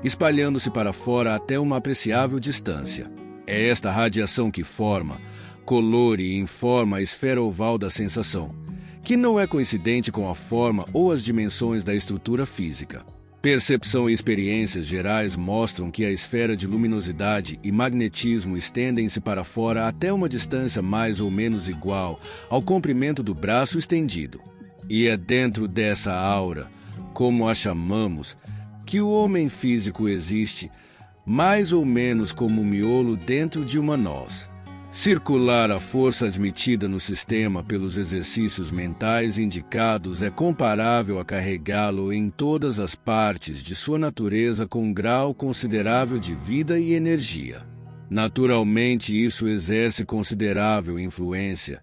Speaker 1: espalhando-se para fora até uma apreciável distância. É esta radiação que forma, colore e informa a esfera oval da sensação, que não é coincidente com a forma ou as dimensões da estrutura física. Percepção e experiências gerais mostram que a esfera de luminosidade e magnetismo estendem-se para fora até uma distância mais ou menos igual ao comprimento do braço estendido. E é dentro dessa aura, como a chamamos, que o homem físico existe, mais ou menos como um miolo dentro de uma noz. Circular a força admitida no sistema pelos exercícios mentais indicados é comparável a carregá-lo em todas as partes de sua natureza com um grau considerável de vida e energia. Naturalmente, isso exerce considerável influência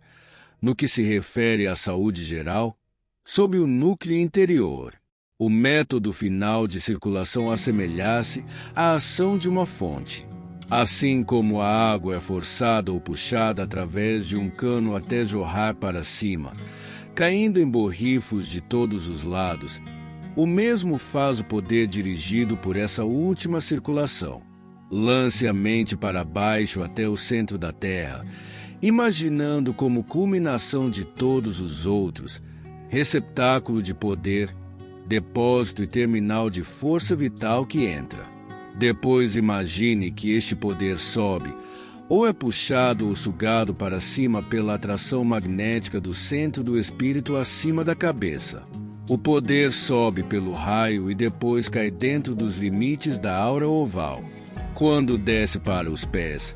Speaker 1: no que se refere à saúde geral, sob o núcleo interior. O método final de circulação assemelha-se à ação de uma fonte. Assim como a água é forçada ou puxada através de um cano até jorrar para cima, caindo em borrifos de todos os lados, o mesmo faz o poder dirigido por essa última circulação. Lance a mente para baixo até o centro da Terra, imaginando como culminação de todos os outros, receptáculo de poder, depósito e terminal de força vital que entra. Depois imagine que este poder sobe, ou é puxado ou sugado para cima pela atração magnética do centro do espírito acima da cabeça. O poder sobe pelo raio e depois cai dentro dos limites da aura oval. Quando desce para os pés,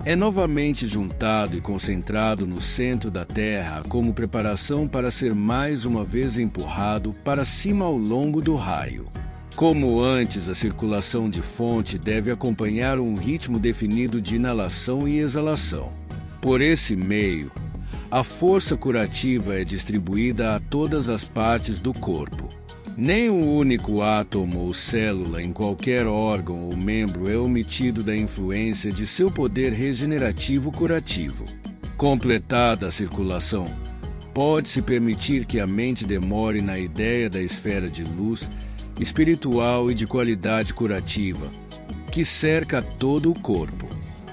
Speaker 1: é novamente juntado e concentrado no centro da Terra como preparação para ser mais uma vez empurrado para cima ao longo do raio. Como antes, a circulação de fonte deve acompanhar um ritmo definido de inalação e exalação. Por esse meio, a força curativa é distribuída a todas as partes do corpo. Nem um único átomo ou célula em qualquer órgão ou membro é omitido da influência de seu poder regenerativo curativo. Completada a circulação, pode-se permitir que a mente demore na ideia da esfera de luz espiritual e de qualidade curativa, que cerca todo o corpo.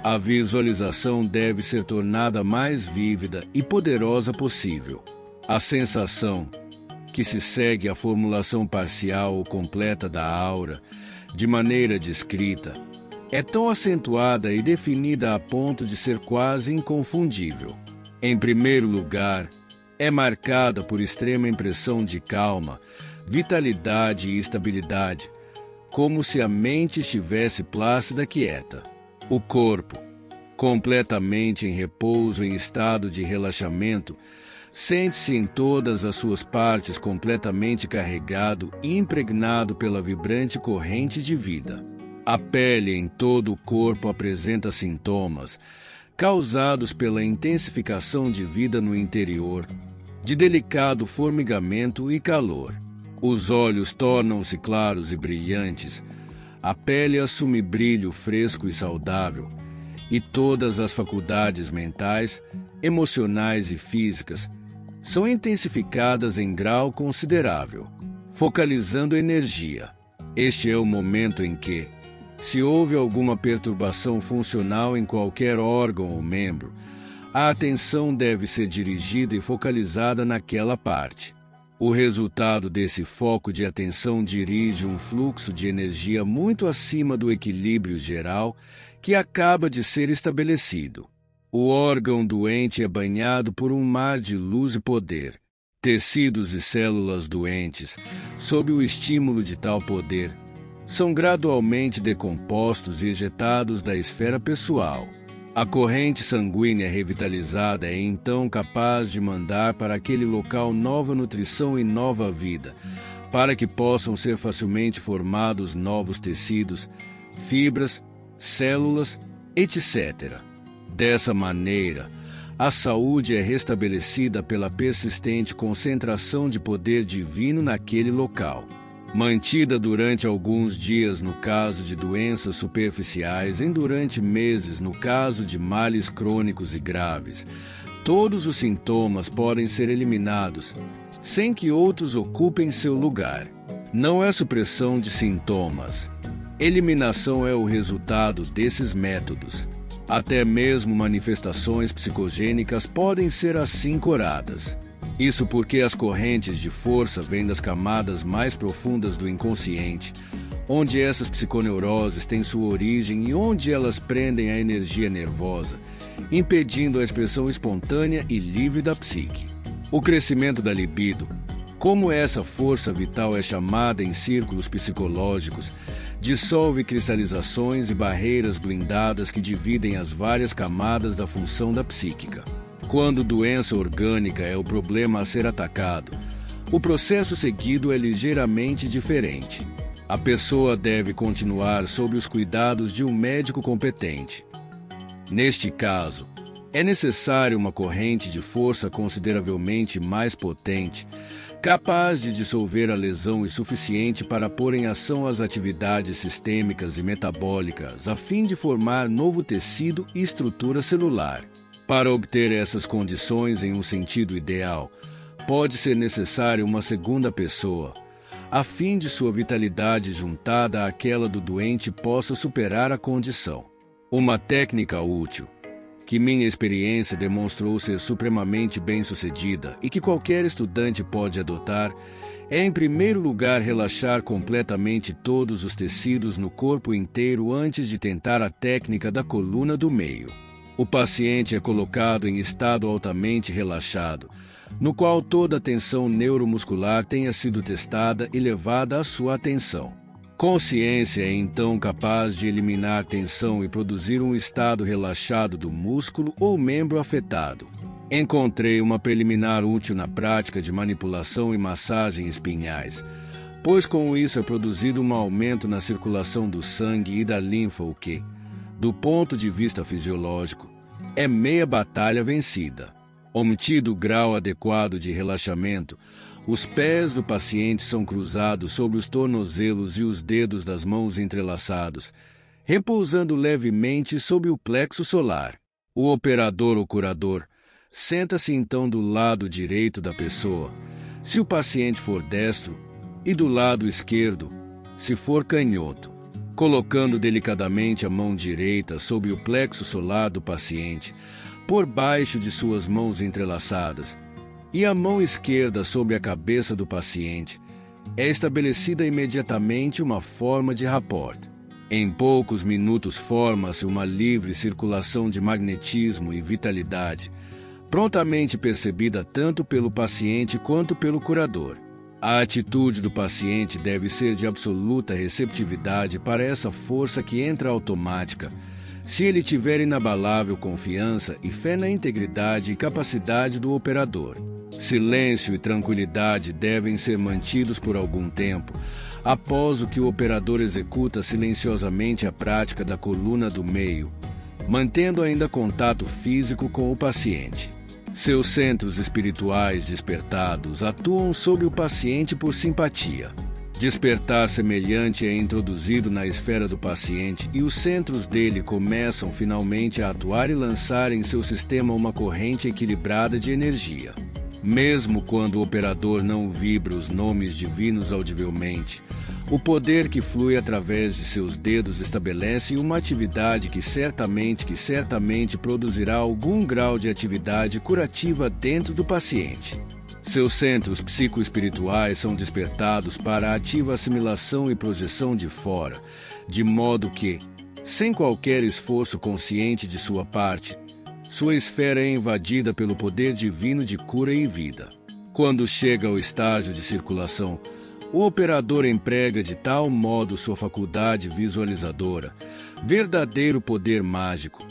Speaker 1: A visualização deve ser tornada mais vívida e poderosa possível. A sensação, que se segue à formulação parcial ou completa da aura, de maneira descrita, é tão acentuada e definida a ponto de ser quase inconfundível. Em primeiro lugar, é marcada por extrema impressão de calma, vitalidade e estabilidade, como se a mente estivesse plácida quieta. O corpo, completamente em repouso em estado de relaxamento, sente-se em todas as suas partes completamente carregado e impregnado pela vibrante corrente de vida. A pele em todo o corpo apresenta sintomas causados pela intensificação de vida no interior, de delicado formigamento e calor. Os olhos tornam-se claros e brilhantes, a pele assume brilho fresco e saudável, e todas as faculdades mentais, emocionais e físicas são intensificadas em grau considerável, focalizando energia. Este é o momento em que, se houve alguma perturbação funcional em qualquer órgão ou membro, a atenção deve ser dirigida e focalizada naquela parte. O resultado desse foco de atenção dirige um fluxo de energia muito acima do equilíbrio geral que acaba de ser estabelecido. O órgão doente é banhado por um mar de luz e poder. Tecidos e células doentes, sob o estímulo de tal poder, são gradualmente decompostos e ejetados da esfera pessoal. A corrente sanguínea revitalizada é então capaz de mandar para aquele local nova nutrição e nova vida, para que possam ser facilmente formados novos tecidos, fibras, células, etc. Dessa maneira, a saúde é restabelecida pela persistente concentração de poder divino naquele local. Mantida durante alguns dias no caso de doenças superficiais e durante meses no caso de males crônicos e graves, todos os sintomas podem ser eliminados, sem que outros ocupem seu lugar. Não é supressão de sintomas. Eliminação é o resultado desses métodos. Até mesmo manifestações psicogênicas podem ser assim curadas. Isso porque as correntes de força vêm das camadas mais profundas do inconsciente, onde essas psiconeuroses têm sua origem e onde elas prendem a energia nervosa, impedindo a expressão espontânea e livre da psique. O crescimento da libido, como essa força vital é chamada em círculos psicológicos, Dissolve cristalizações e barreiras blindadas que dividem as várias camadas da função da psíquica. Quando doença orgânica é o problema a ser atacado, o processo seguido é ligeiramente diferente. A pessoa deve continuar sob os cuidados de um médico competente. Neste caso, é necessária uma corrente de força consideravelmente mais potente, capaz de dissolver a lesão e suficiente para pôr em ação as atividades sistêmicas e metabólicas a fim de formar novo tecido e estrutura celular. Para obter essas condições em um sentido ideal, pode ser necessária uma segunda pessoa, a fim de sua vitalidade juntada àquela do doente possa superar a condição. Uma técnica útil, que minha experiência demonstrou ser supremamente bem-sucedida e que qualquer estudante pode adotar, é em primeiro lugar relaxar completamente todos os tecidos no corpo inteiro antes de tentar a técnica da coluna do meio. O paciente é colocado em estado altamente relaxado, no qual toda a tensão neuromuscular tenha sido testada e levada à sua atenção. Consciência é então capaz de eliminar tensão e produzir um estado relaxado do músculo ou membro afetado. Encontrei uma preliminar útil na prática de manipulação e massagem espinhais, pois com isso é produzido um aumento na circulação do sangue e da linfa, o que, do ponto de vista fisiológico, é meia batalha vencida. Omitido o grau adequado de relaxamento, os pés do paciente são cruzados sobre os tornozelos e os dedos das mãos entrelaçados, repousando levemente sobre o plexo solar. O operador ou curador senta-se então do lado direito da pessoa, se o paciente for destro, e do lado esquerdo, se for canhoto, colocando delicadamente a mão direita sobre o plexo solar do paciente, por baixo de suas mãos entrelaçadas, e a mão esquerda sobre a cabeça do paciente, é estabelecida imediatamente uma forma de rapport. Em poucos minutos forma-se uma livre circulação de magnetismo e vitalidade, prontamente percebida tanto pelo paciente quanto pelo curador. A atitude do paciente deve ser de absoluta receptividade para essa força que entra automática, se ele tiver inabalável confiança e fé na integridade e capacidade do operador. Silêncio e tranquilidade devem ser mantidos por algum tempo, após o que o operador executa silenciosamente a prática da coluna do meio, mantendo ainda contato físico com o paciente. Seus centros espirituais despertados atuam sobre o paciente por simpatia. Despertar semelhante é introduzido na esfera do paciente e os centros dele começam finalmente a atuar e lançar em seu sistema uma corrente equilibrada de energia. Mesmo quando o operador não vibra os nomes divinos audivelmente, o poder que flui através de seus dedos estabelece uma atividade que certamente produzirá algum grau de atividade curativa dentro do paciente. Seus centros psicoespirituais são despertados para a ativa assimilação e projeção de fora, de modo que, sem qualquer esforço consciente de sua parte, sua esfera é invadida pelo poder divino de cura e vida. Quando chega ao estágio de circulação, o operador emprega de tal modo sua faculdade visualizadora, verdadeiro poder mágico,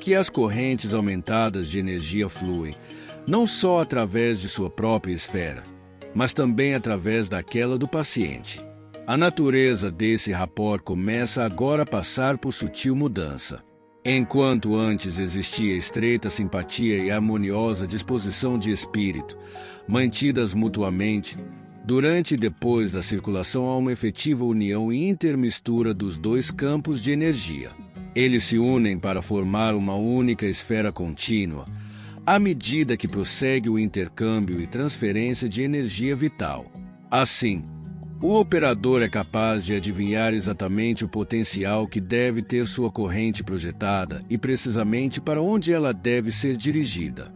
Speaker 1: que as correntes aumentadas de energia fluem, não só através de sua própria esfera, mas também através daquela do paciente. A natureza desse rapport começa agora a passar por sutil mudança. Enquanto antes existia estreita simpatia e harmoniosa disposição de espírito, mantidas mutuamente, durante e depois da circulação há uma efetiva união e intermistura dos dois campos de energia. Eles se unem para formar uma única esfera contínua, à medida que prossegue o intercâmbio e transferência de energia vital. Assim, o operador é capaz de adivinhar exatamente o potencial que deve ter sua corrente projetada e precisamente para onde ela deve ser dirigida.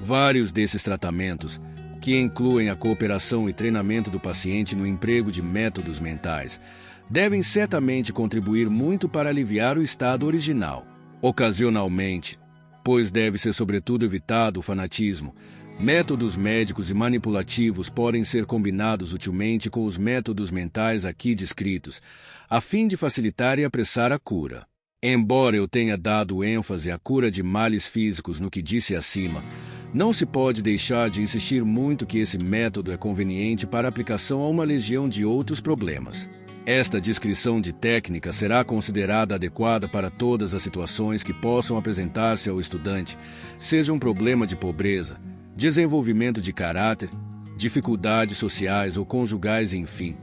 Speaker 1: Vários desses tratamentos, que incluem a cooperação e treinamento do paciente no emprego de métodos mentais, devem certamente contribuir muito para aliviar o estado original. Ocasionalmente, pois deve ser sobretudo evitado o fanatismo, Métodos médicos e manipulativos podem ser combinados utilmente com os métodos mentais aqui descritos, a fim de facilitar e apressar a cura. Embora eu tenha dado ênfase à cura de males físicos no que disse acima, não se pode deixar de insistir muito que esse método é conveniente para aplicação a uma legião de outros problemas. Esta descrição de técnica será considerada adequada para todas as situações que possam apresentar-se ao estudante, seja um problema de pobreza, desenvolvimento de caráter, dificuldades sociais ou conjugais, enfim,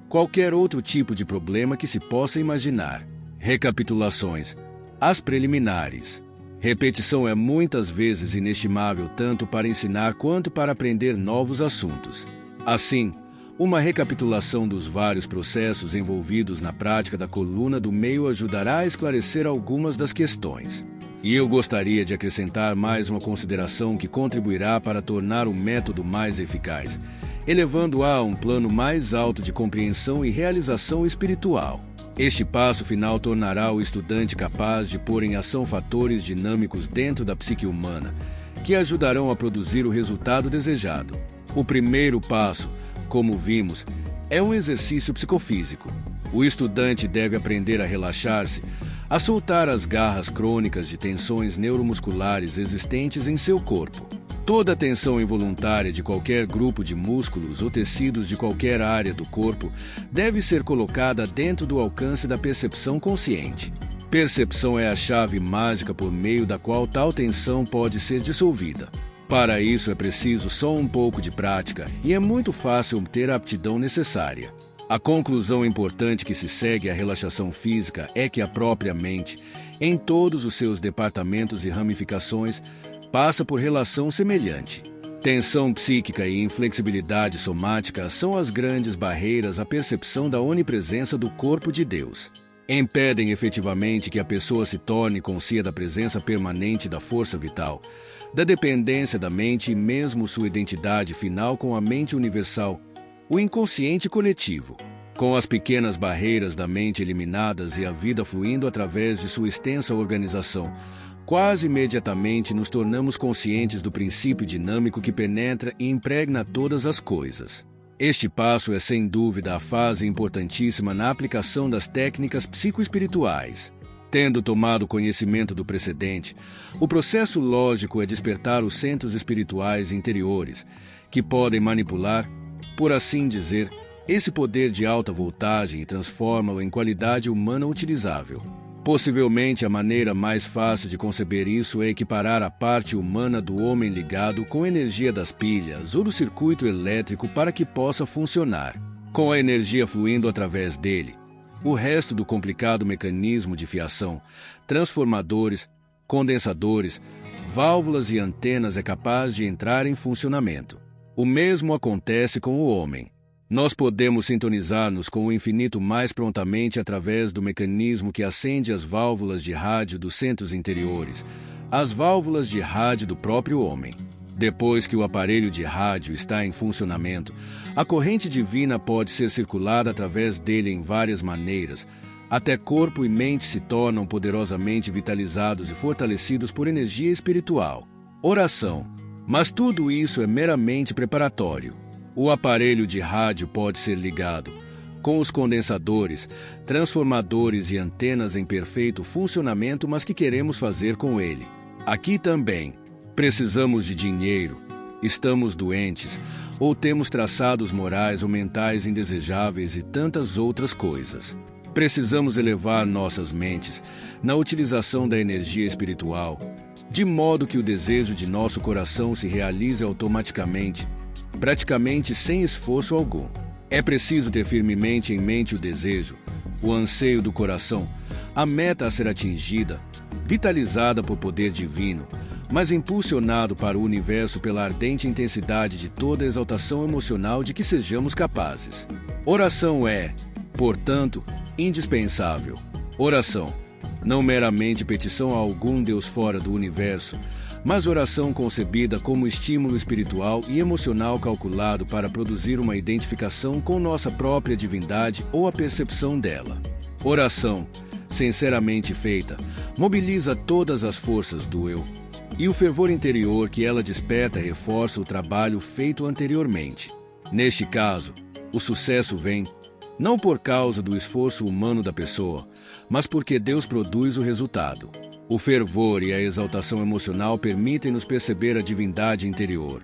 Speaker 1: qualquer outro tipo de problema que se possa imaginar. Recapitulações. As preliminares. Repetição é muitas vezes inestimável tanto para ensinar quanto para aprender novos assuntos. Assim, uma recapitulação dos vários processos envolvidos na prática da coluna do meio ajudará a esclarecer algumas das questões. E eu gostaria de acrescentar mais uma consideração que contribuirá para tornar o método mais eficaz, elevando-a a um plano mais alto de compreensão e realização espiritual. Este passo final tornará o estudante capaz de pôr em ação fatores dinâmicos dentro da psique humana, que ajudarão a produzir o resultado desejado. O primeiro passo, como vimos, é um exercício psicofísico. O estudante deve aprender a relaxar-se, a soltar as garras crônicas de tensões neuromusculares existentes em seu corpo. Toda tensão involuntária de qualquer grupo de músculos ou tecidos de qualquer área do corpo deve ser colocada dentro do alcance da percepção consciente. Percepção é a chave mágica por meio da qual tal tensão pode ser dissolvida. Para isso é preciso só um pouco de prática e é muito fácil obter a aptidão necessária. A conclusão importante que se segue à relaxação física é que a própria mente, em todos os seus departamentos e ramificações, passa por relação semelhante. Tensão psíquica e inflexibilidade somática são as grandes barreiras à percepção da onipresença do corpo de Deus. Impedem efetivamente que a pessoa se torne consciente da presença permanente da força vital, da dependência da mente e mesmo sua identidade final com a mente universal, o inconsciente coletivo. Com as pequenas barreiras da mente eliminadas e a vida fluindo através de sua extensa organização, quase imediatamente nos tornamos conscientes do princípio dinâmico que penetra e impregna todas as coisas. Este passo é sem dúvida a fase importantíssima na aplicação das técnicas psicoespirituais. Tendo tomado conhecimento do precedente, o processo lógico é despertar os centros espirituais interiores, que podem manipular, por assim dizer, esse poder de alta voltagem e transforma-o em qualidade humana utilizável. Possivelmente a maneira mais fácil de conceber isso é equiparar a parte humana do homem ligado com a energia das pilhas ou do circuito elétrico para que possa funcionar. Com a energia fluindo através dele, o resto do complicado mecanismo de fiação, transformadores, condensadores, válvulas e antenas é capaz de entrar em funcionamento. O mesmo acontece com o homem. Nós podemos sintonizar-nos com o infinito mais prontamente através do mecanismo que acende as válvulas de rádio dos centros interiores, as válvulas de rádio do próprio homem. Depois que o aparelho de rádio está em funcionamento, a corrente divina pode ser circulada através dele em várias maneiras, até corpo e mente se tornam poderosamente vitalizados e fortalecidos por energia espiritual. Oração. Mas tudo isso é meramente preparatório. O aparelho de rádio pode ser ligado, com os condensadores, transformadores e antenas em perfeito funcionamento, mas que queremos fazer com ele? Aqui também. Precisamos de dinheiro, estamos doentes, ou temos traçados morais ou mentais indesejáveis e tantas outras coisas. Precisamos elevar nossas mentes na utilização da energia espiritual, de modo que o desejo de nosso coração se realize automaticamente, praticamente sem esforço algum. É preciso ter firmemente em mente o desejo, o anseio do coração, a meta a ser atingida, vitalizada por poder divino, mas impulsionado para o universo pela ardente intensidade de toda a exaltação emocional de que sejamos capazes. Oração é, portanto, indispensável. Oração, não meramente petição a algum Deus fora do universo, mas oração concebida como estímulo espiritual e emocional calculado para produzir uma identificação com nossa própria divindade ou a percepção dela. Oração, sinceramente feita, mobiliza todas as forças do eu, e o fervor interior que ela desperta reforça o trabalho feito anteriormente. Neste caso, o sucesso vem não por causa do esforço humano da pessoa, mas porque Deus produz o resultado. O fervor e a exaltação emocional permitem-nos perceber a divindade interior,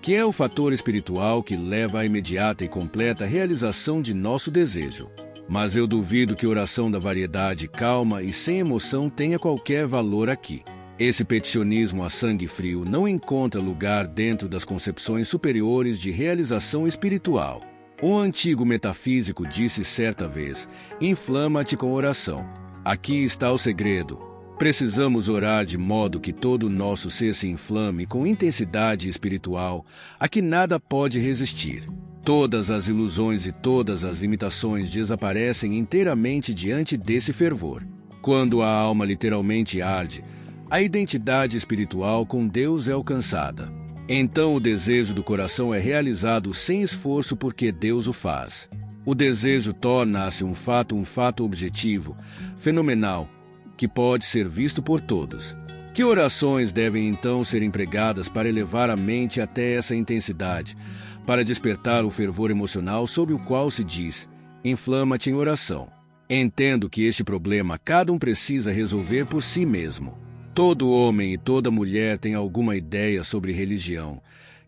Speaker 1: que é o fator espiritual que leva à imediata e completa realização de nosso desejo. Mas eu duvido que oração da variedade calma e sem emoção tenha qualquer valor aqui. Esse peticionismo a sangue frio não encontra lugar dentro das concepções superiores de realização espiritual. Um antigo metafísico disse certa vez: inflama-te com oração. Aqui está o segredo. Precisamos orar de modo que todo o nosso ser se inflame com intensidade espiritual, a que nada pode resistir. Todas as ilusões e todas as limitações desaparecem inteiramente diante desse fervor. Quando a alma literalmente arde, a identidade espiritual com Deus é alcançada. Então o desejo do coração é realizado sem esforço porque Deus o faz. O desejo torna-se um fato objetivo, fenomenal, que pode ser visto por todos. Que orações devem então ser empregadas para elevar a mente até essa intensidade, para despertar o fervor emocional sobre o qual se diz: inflama-te em oração. Entendo que este problema cada um precisa resolver por si mesmo. Todo homem e toda mulher tem alguma ideia sobre religião,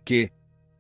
Speaker 1: que,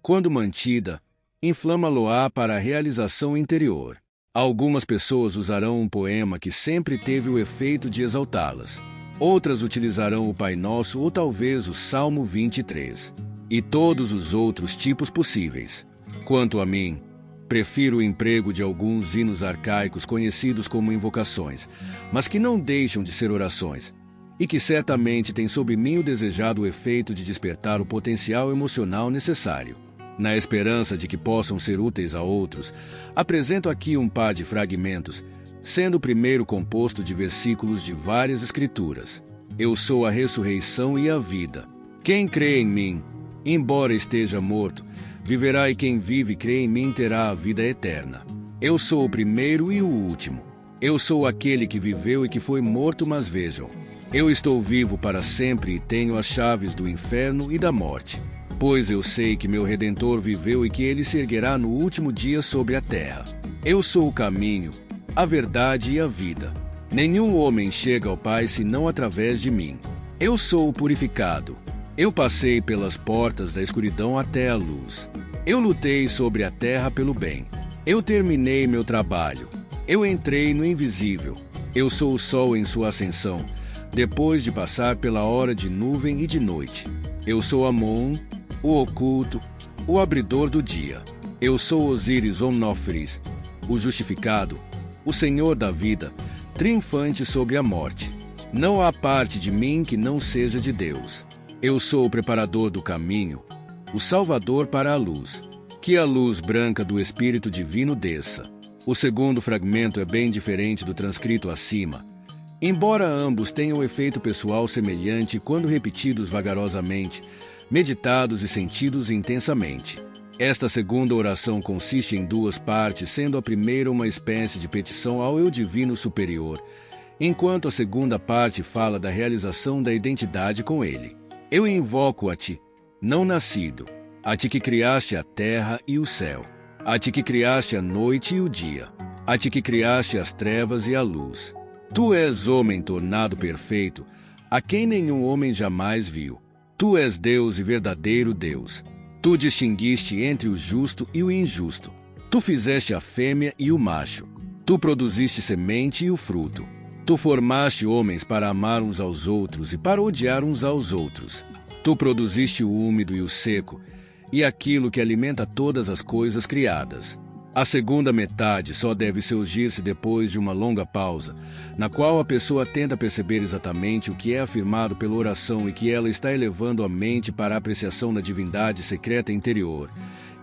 Speaker 1: quando mantida, inflama-lo-á para a realização interior. Algumas pessoas usarão um poema que sempre teve o efeito de exaltá-las. Outras utilizarão o Pai Nosso ou talvez o Salmo 23. E todos os outros tipos possíveis. Quanto a mim, prefiro o emprego de alguns hinos arcaicos conhecidos como invocações, mas que não deixam de ser orações, e que certamente têm sobre mim o desejado efeito de despertar o potencial emocional necessário. Na esperança de que possam ser úteis a outros, apresento aqui um par de fragmentos, sendo o primeiro composto de versículos de várias escrituras. Eu sou a ressurreição e a vida. Quem crê em mim, embora esteja morto, viverá, e quem vive e crê em mim terá a vida eterna. Eu sou o primeiro e o último. Eu sou aquele que viveu e que foi morto, mas vejam, eu estou vivo para sempre e tenho as chaves do inferno e da morte. Pois eu sei que meu Redentor viveu e que ele se erguerá no último dia sobre a terra. Eu sou o caminho, a verdade e a vida. Nenhum homem chega ao Pai senão através de mim. Eu sou o purificado. Eu passei pelas portas da escuridão até a luz. Eu lutei sobre a terra pelo bem. Eu terminei meu trabalho. Eu entrei no invisível. Eu sou o sol em sua ascensão, depois de passar pela hora de nuvem e de noite. Eu sou Amon, o oculto, o abridor do dia. Eu sou Osíris Onofris, o justificado, o Senhor da vida, triunfante sobre a morte. Não há parte de mim que não seja de Deus. Eu sou o preparador do caminho, o salvador para a luz. Que a luz branca do Espírito Divino desça. O segundo fragmento é bem diferente do transcrito acima. Embora ambos tenham efeito pessoal semelhante quando repetidos vagarosamente, meditados e sentidos intensamente. Esta segunda oração consiste em duas partes, sendo a primeira uma espécie de petição ao Eu Divino Superior, enquanto a segunda parte fala da realização da identidade com Ele. Eu invoco a Ti, não nascido, a Ti que criaste a terra e o céu, a Ti que criaste a noite e o dia, a Ti que criaste as trevas e a luz. Tu és homem tornado perfeito, a quem nenhum homem jamais viu. Tu és Deus e verdadeiro Deus. Tu distinguiste entre o justo e o injusto. Tu fizeste a fêmea e o macho. Tu produziste semente e o fruto. Tu formaste homens para amar uns aos outros e para odiar uns aos outros. Tu produziste o úmido e o seco, e aquilo que alimenta todas as coisas criadas. A segunda metade só deve surgir-se depois de uma longa pausa, na qual a pessoa tenta perceber exatamente o que é afirmado pela oração e que ela está elevando a mente para a apreciação da divindade secreta interior,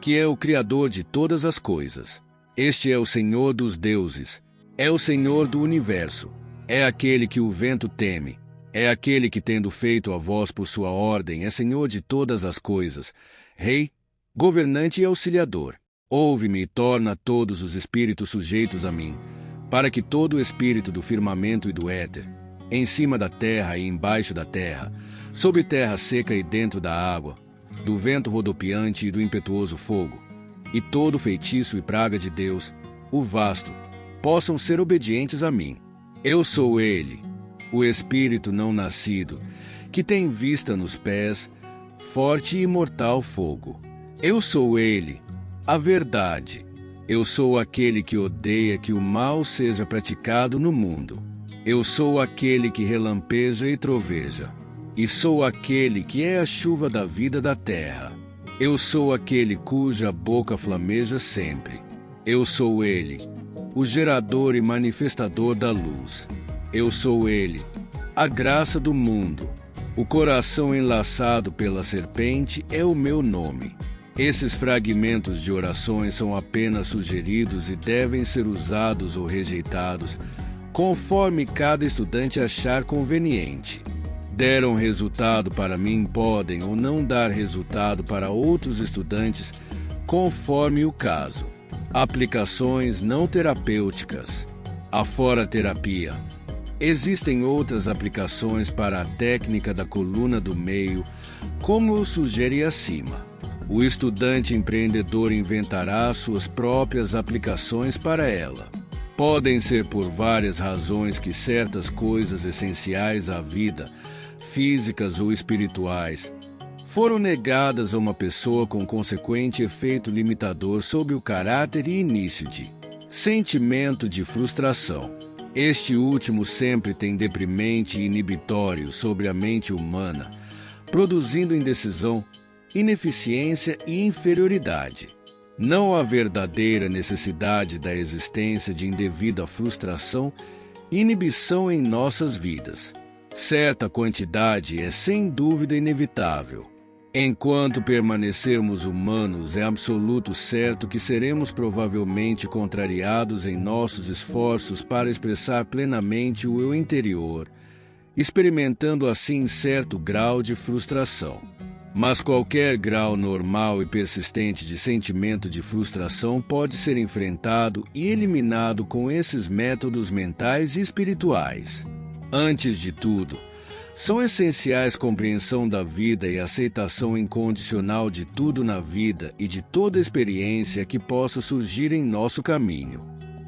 Speaker 1: que é o Criador de todas as coisas. Este é o Senhor dos deuses, é o Senhor do universo, é aquele que o vento teme, é aquele que, tendo feito a voz por sua ordem, é Senhor de todas as coisas, Rei, governante e auxiliador. Ouve-me e torna todos os espíritos sujeitos a mim, para que todo o espírito do firmamento e do éter, em cima da terra e embaixo da terra, sobre terra seca e dentro da água, do vento rodopiante e do impetuoso fogo, e todo feitiço e praga de Deus, o vasto, possam ser obedientes a mim. Eu sou ele, o Espírito não nascido, que tem vista nos pés, forte e imortal fogo. Eu sou ele, a verdade. Eu sou aquele que odeia que o mal seja praticado no mundo. Eu sou aquele que relampeja e troveja. E sou aquele que é a chuva da vida da terra. Eu sou aquele cuja boca flameja sempre. Eu sou ele, o gerador e manifestador da luz. Eu sou ele, a graça do mundo. O coração enlaçado pela serpente é o meu nome. Esses fragmentos de orações são apenas sugeridos e devem ser usados ou rejeitados, conforme cada estudante achar conveniente. Deram resultado para mim, podem ou não dar resultado para outros estudantes, conforme o caso. Aplicações não terapêuticas. A fora-terapia. Existem outras aplicações para a técnica da coluna do meio, como eu sugeri acima. O estudante empreendedor inventará suas próprias aplicações para ela. Podem ser por várias razões que certas coisas essenciais à vida, físicas ou espirituais, foram negadas a uma pessoa com consequente efeito limitador sobre o caráter e início de sentimento de frustração. Este último sempre tem deprimente e inibitório sobre a mente humana, produzindo indecisão, ineficiência e inferioridade. Não há verdadeira necessidade da existência de indevida frustração e inibição em nossas vidas. Certa quantidade é sem dúvida inevitável. Enquanto permanecermos humanos, é absoluto certo que seremos provavelmente contrariados em nossos esforços para expressar plenamente o eu interior, experimentando assim certo grau de frustração. Mas qualquer grau normal e persistente de sentimento de frustração pode ser enfrentado e eliminado com esses métodos mentais e espirituais. Antes de tudo, são essenciais compreensão da vida e aceitação incondicional de tudo na vida e de toda experiência que possa surgir em nosso caminho.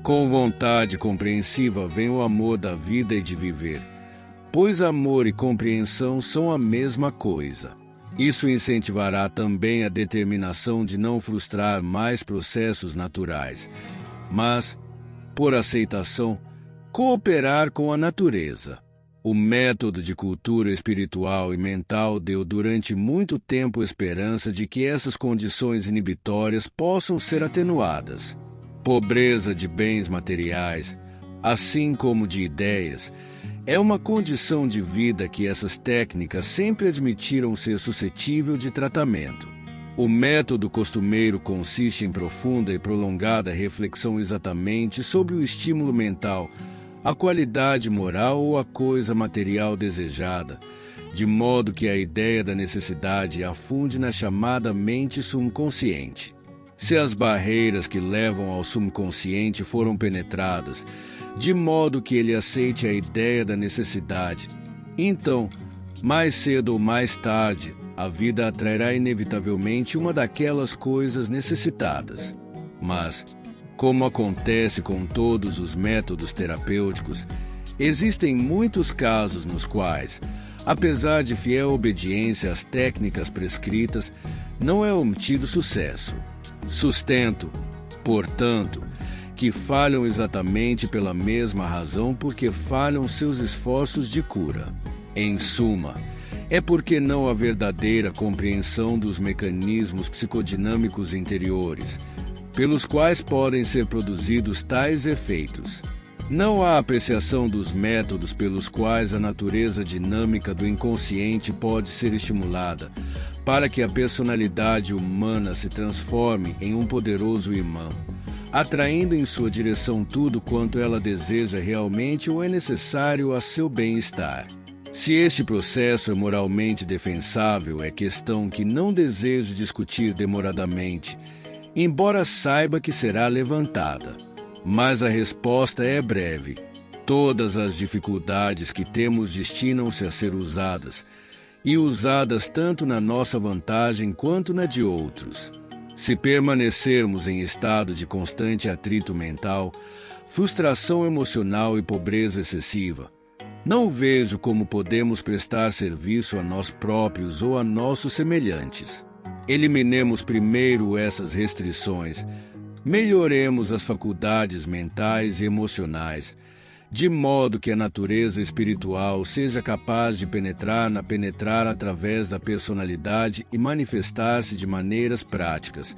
Speaker 1: Com vontade compreensiva vem o amor da vida e de viver, pois amor e compreensão são a mesma coisa. Isso incentivará também a determinação de não frustrar mais processos naturais, mas, por aceitação, cooperar com a natureza. O método de cultura espiritual e mental deu durante muito tempo esperança de que essas condições inibitórias possam ser atenuadas. Pobreza de bens materiais, assim como de ideias, é uma condição de vida que essas técnicas sempre admitiram ser suscetível de tratamento. O método costumeiro consiste em profunda e prolongada reflexão exatamente sobre o estímulo mental, a qualidade moral ou a coisa material desejada, de modo que a ideia da necessidade afunde na chamada mente subconsciente. Se as barreiras que levam ao subconsciente foram penetradas, de modo que ele aceite a ideia da necessidade, então, mais cedo ou mais tarde, a vida atrairá inevitavelmente uma daquelas coisas necessitadas. Mas, como acontece com todos os métodos terapêuticos, existem muitos casos nos quais, apesar de fiel obediência às técnicas prescritas, não é obtido sucesso. Sustento, portanto, que falham exatamente pela mesma razão porque falham seus esforços de cura. Em suma, é porque não há verdadeira compreensão dos mecanismos psicodinâmicos interiores, pelos quais podem ser produzidos tais efeitos. Não há apreciação dos métodos pelos quais a natureza dinâmica do inconsciente pode ser estimulada, para que a personalidade humana se transforme em um poderoso imã, atraindo em sua direção tudo quanto ela deseja realmente ou é necessário a seu bem-estar. Se este processo é moralmente defensável, é questão que não desejo discutir demoradamente, embora saiba que será levantada. Mas a resposta é breve. Todas as dificuldades que temos destinam-se a ser usadas, e usadas tanto na nossa vantagem quanto na de outros. Se permanecermos em estado de constante atrito mental, frustração emocional e pobreza excessiva, não vejo como podemos prestar serviço a nós próprios ou a nossos semelhantes. Eliminemos primeiro essas restrições, melhoremos as faculdades mentais e emocionais, de modo que a natureza espiritual seja capaz de penetrar através da personalidade e manifestar-se de maneiras práticas.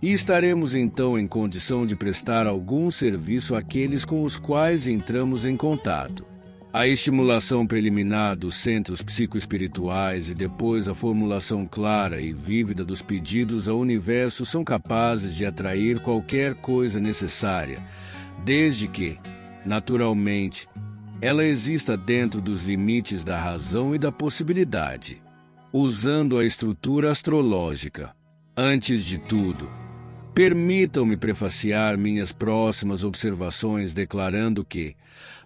Speaker 1: E estaremos então em condição de prestar algum serviço àqueles com os quais entramos em contato. A estimulação preliminar dos centros psicoespirituais e depois a formulação clara e vívida dos pedidos ao universo são capazes de atrair qualquer coisa necessária, desde que, naturalmente, ela exista dentro dos limites da razão e da possibilidade, usando a estrutura astrológica. Antes de tudo, permitam-me prefaciar minhas próximas observações declarando que,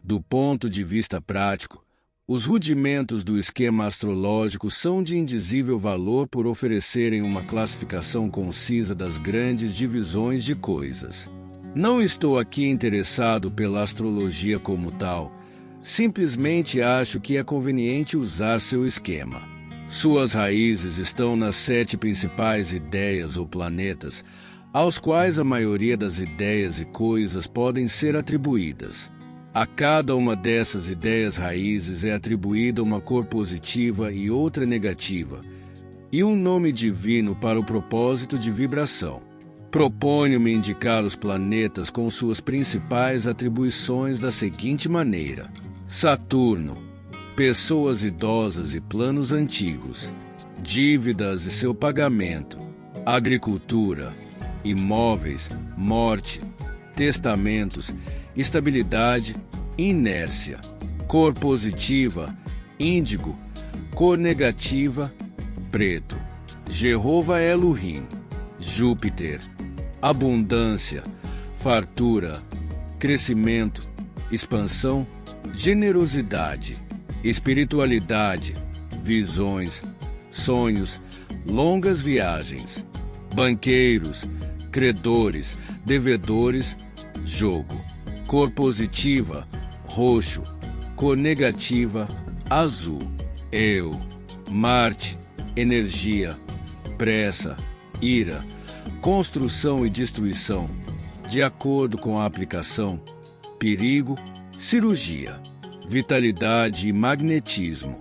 Speaker 1: do ponto de vista prático, os rudimentos do esquema astrológico são de indizível valor por oferecerem uma classificação concisa das grandes divisões de coisas. Não estou aqui interessado pela astrologia como tal, simplesmente acho que é conveniente usar seu esquema. Suas raízes estão nas 7 principais ideias ou planetas, aos quais a maioria das ideias e coisas podem ser atribuídas. A cada uma dessas ideias raízes é atribuída uma cor positiva e outra negativa, e um nome divino para o propósito de vibração. Proponho-me indicar os planetas com suas principais atribuições da seguinte maneira: Saturno, pessoas idosas e planos antigos, dívidas e seu pagamento, agricultura, imóveis, morte, testamentos, estabilidade, inércia. Cor positiva, índigo. Cor negativa, preto. Jeová Elohim, Júpiter. Abundância, fartura, crescimento, expansão, generosidade, espiritualidade, visões, sonhos, longas viagens, banqueiros, credores, devedores, jogo. Cor positiva, roxo. Cor negativa, azul. Eu, Marte, energia, pressa, ira, construção e destruição, de acordo com a aplicação, perigo, cirurgia, vitalidade e magnetismo,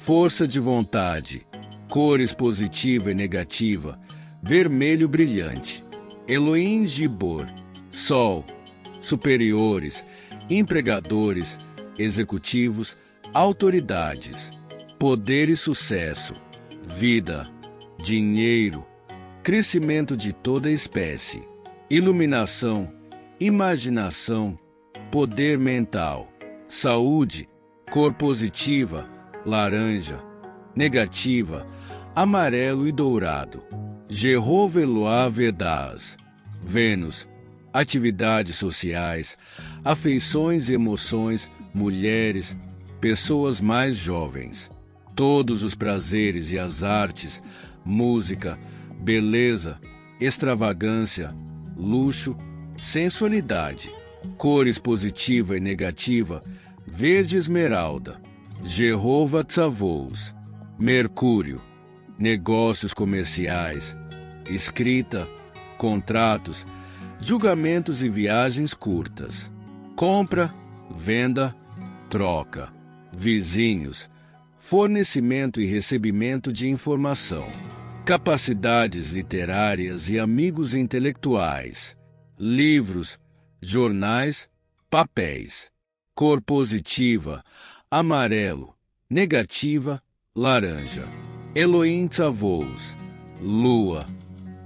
Speaker 1: força de vontade, cores positiva e negativa, vermelho brilhante, Elohim Gibor, Sol, superiores, empregadores, executivos, autoridades, poder e sucesso, vida, dinheiro, crescimento de toda espécie, iluminação, imaginação, poder mental, saúde, cor positiva, laranja, negativa, amarelo e dourado, Jeová Eloá Vedas, Vênus, atividades sociais, afeições e emoções, mulheres, pessoas mais jovens, todos os prazeres e as artes, música, beleza, extravagância, luxo, sensualidade, cores positiva e negativa, verde esmeralda, Jeová Tzavos, Mercúrio, negócios comerciais, escrita, contratos, julgamentos e viagens curtas, compra, venda, troca, vizinhos, fornecimento e recebimento de informação, capacidades literárias e amigos intelectuais, livros, jornais, papéis, cor positiva, amarelo, negativa, laranja, Elohim Tzavos, lua,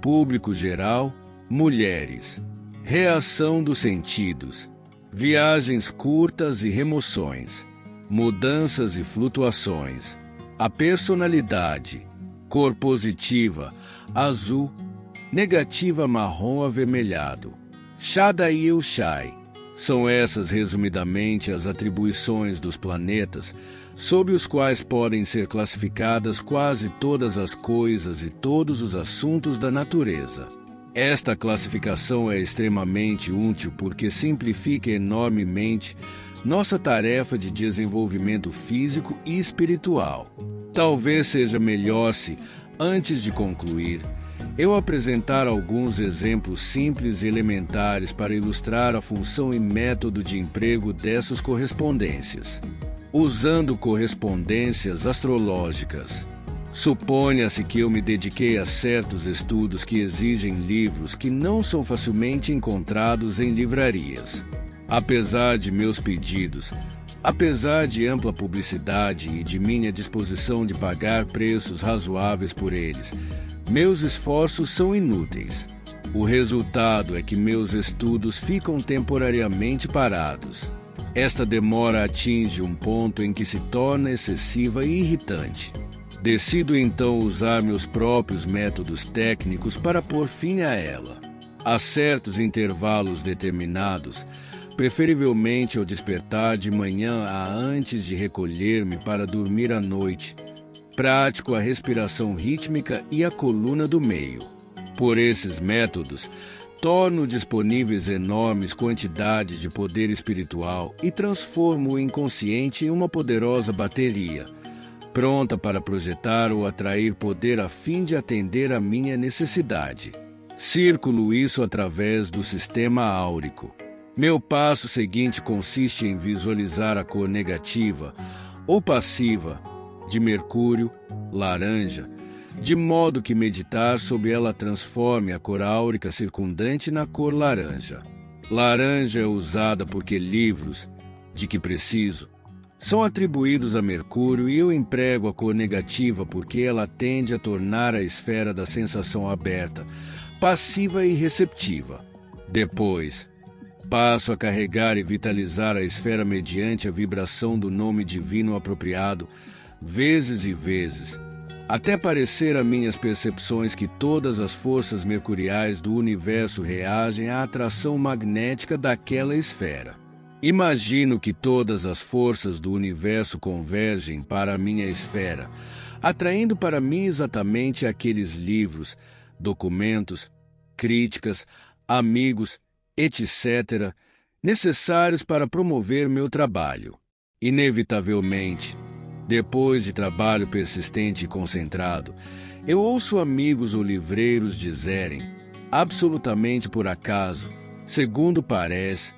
Speaker 1: público geral, mulheres, reação dos sentidos, viagens curtas e remoções, mudanças e flutuações, a personalidade, cor positiva, azul, negativa marrom avermelhado, Shaddai Shai, São essas, resumidamente, as atribuições dos planetas, sob os quais podem ser classificadas quase todas as coisas e todos os assuntos da natureza. Esta classificação é extremamente útil porque simplifica enormemente nossa tarefa de desenvolvimento físico e espiritual. Talvez seja melhor se, antes de concluir, eu apresentar alguns exemplos simples e elementares para ilustrar a função e método de emprego dessas correspondências. Usando correspondências astrológicas, suponha-se que eu me dediquei a certos estudos que exigem livros que não são facilmente encontrados em livrarias. Apesar de meus pedidos, apesar de ampla publicidade e de minha disposição de pagar preços razoáveis por eles, meus esforços são inúteis. O resultado é que meus estudos ficam temporariamente parados. Esta demora atinge um ponto em que se torna excessiva e irritante. Decido então usar meus próprios métodos técnicos para pôr fim a ela. A certos intervalos determinados, preferivelmente ao despertar de manhã a antes de recolher-me para dormir à noite, pratico a respiração rítmica e a coluna do meio. Por esses métodos, torno disponíveis enormes quantidades de poder espiritual e transformo o inconsciente em uma poderosa bateria, pronta para projetar ou atrair poder a fim de atender à minha necessidade. Circulo isso através do sistema áurico. Meu passo seguinte consiste em visualizar a cor negativa ou passiva de Mercúrio, laranja, de modo que meditar sobre ela transforme a cor áurica circundante na cor laranja. Laranja é usada porque livros, de que preciso, são atribuídos a Mercúrio e eu emprego a cor negativa porque ela tende a tornar a esfera da sensação aberta, passiva e receptiva. Depois, passo a carregar e vitalizar a esfera mediante a vibração do nome divino apropriado, vezes e vezes, até parecer a minhas percepções que todas as forças mercuriais do universo reagem à atração magnética daquela esfera. Imagino que todas as forças do universo convergem para a minha esfera, atraindo para mim exatamente aqueles livros, documentos, críticas, amigos, etc., necessários para promover meu trabalho. Inevitavelmente, depois de trabalho persistente e concentrado, eu ouço amigos ou livreiros dizerem, absolutamente por acaso, segundo parece,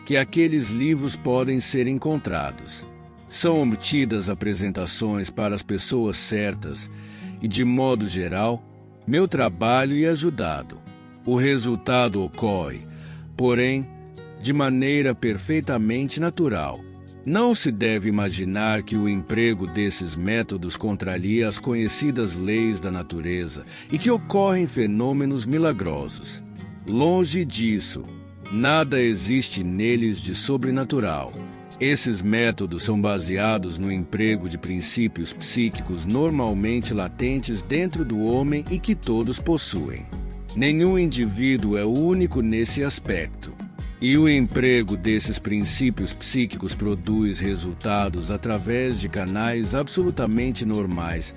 Speaker 1: que aqueles livros podem ser encontrados. São obtidas apresentações para as pessoas certas e, de modo geral, meu trabalho é ajudado. O resultado ocorre, porém, de maneira perfeitamente natural. Não se deve imaginar que o emprego desses métodos contraria as conhecidas leis da natureza e que ocorrem fenômenos milagrosos. Longe disso. Nada existe neles de sobrenatural. Esses métodos são baseados no emprego de princípios psíquicos normalmente latentes dentro do homem e que todos possuem. Nenhum indivíduo é único nesse aspecto. E o emprego desses princípios psíquicos produz resultados através de canais absolutamente normais,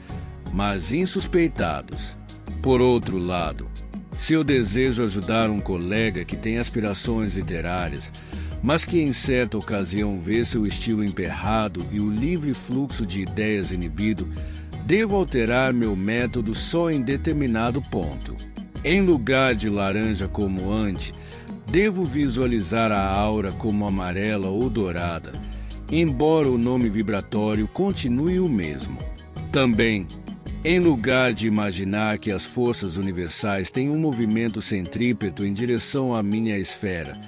Speaker 1: mas insuspeitados. Por outro lado, se eu desejo ajudar um colega que tem aspirações literárias, mas que em certa ocasião vê seu estilo emperrado e o livre fluxo de ideias inibido, devo alterar meu método só em determinado ponto. Em lugar de laranja como antes, devo visualizar a aura como amarela ou dourada, embora o nome vibratório continue o mesmo. Também, em lugar de imaginar que as forças universais têm um movimento centrípeto em direção à minha esfera,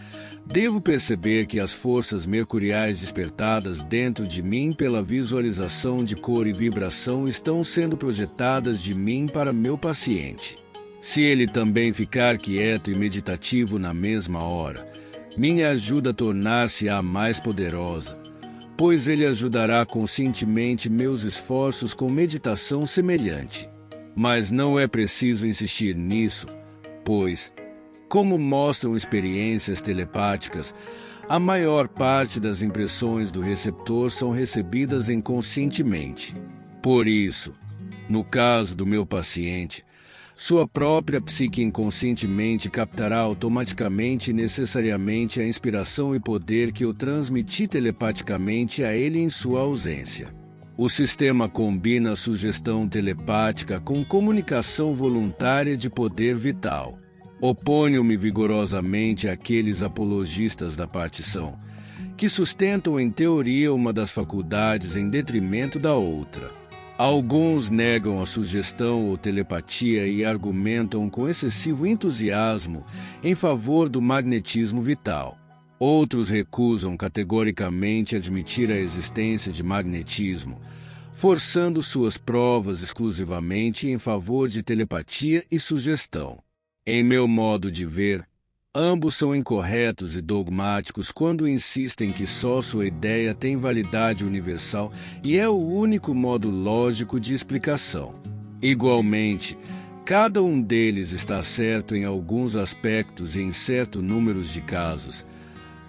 Speaker 1: devo perceber que as forças mercuriais despertadas dentro de mim pela visualização de cor e vibração estão sendo projetadas de mim para meu paciente. Se ele também ficar quieto e meditativo na mesma hora, minha ajuda tornar-se-á mais poderosa, pois ele ajudará conscientemente meus esforços com meditação semelhante. Mas não é preciso insistir nisso, pois, como mostram experiências telepáticas, A maior parte das impressões do receptor são recebidas inconscientemente. Por isso, no caso do meu paciente, sua própria psique inconscientemente captará automaticamente e necessariamente a inspiração e poder que eu transmiti telepaticamente a ele em sua ausência. O sistema combina a sugestão telepática com comunicação voluntária de poder vital. Oponho-me vigorosamente àqueles apologistas da partição, que sustentam em teoria uma das faculdades em detrimento da outra. Alguns negam a sugestão ou telepatia e argumentam com excessivo entusiasmo em favor do magnetismo vital. Outros recusam categoricamente admitir a existência de magnetismo, forçando suas provas exclusivamente em favor de telepatia e sugestão. Em meu modo de ver, ambos são incorretos e dogmáticos quando insistem que só sua ideia tem validade universal e é o único modo lógico de explicação. Igualmente, cada um deles está certo em alguns aspectos e em certo número de casos.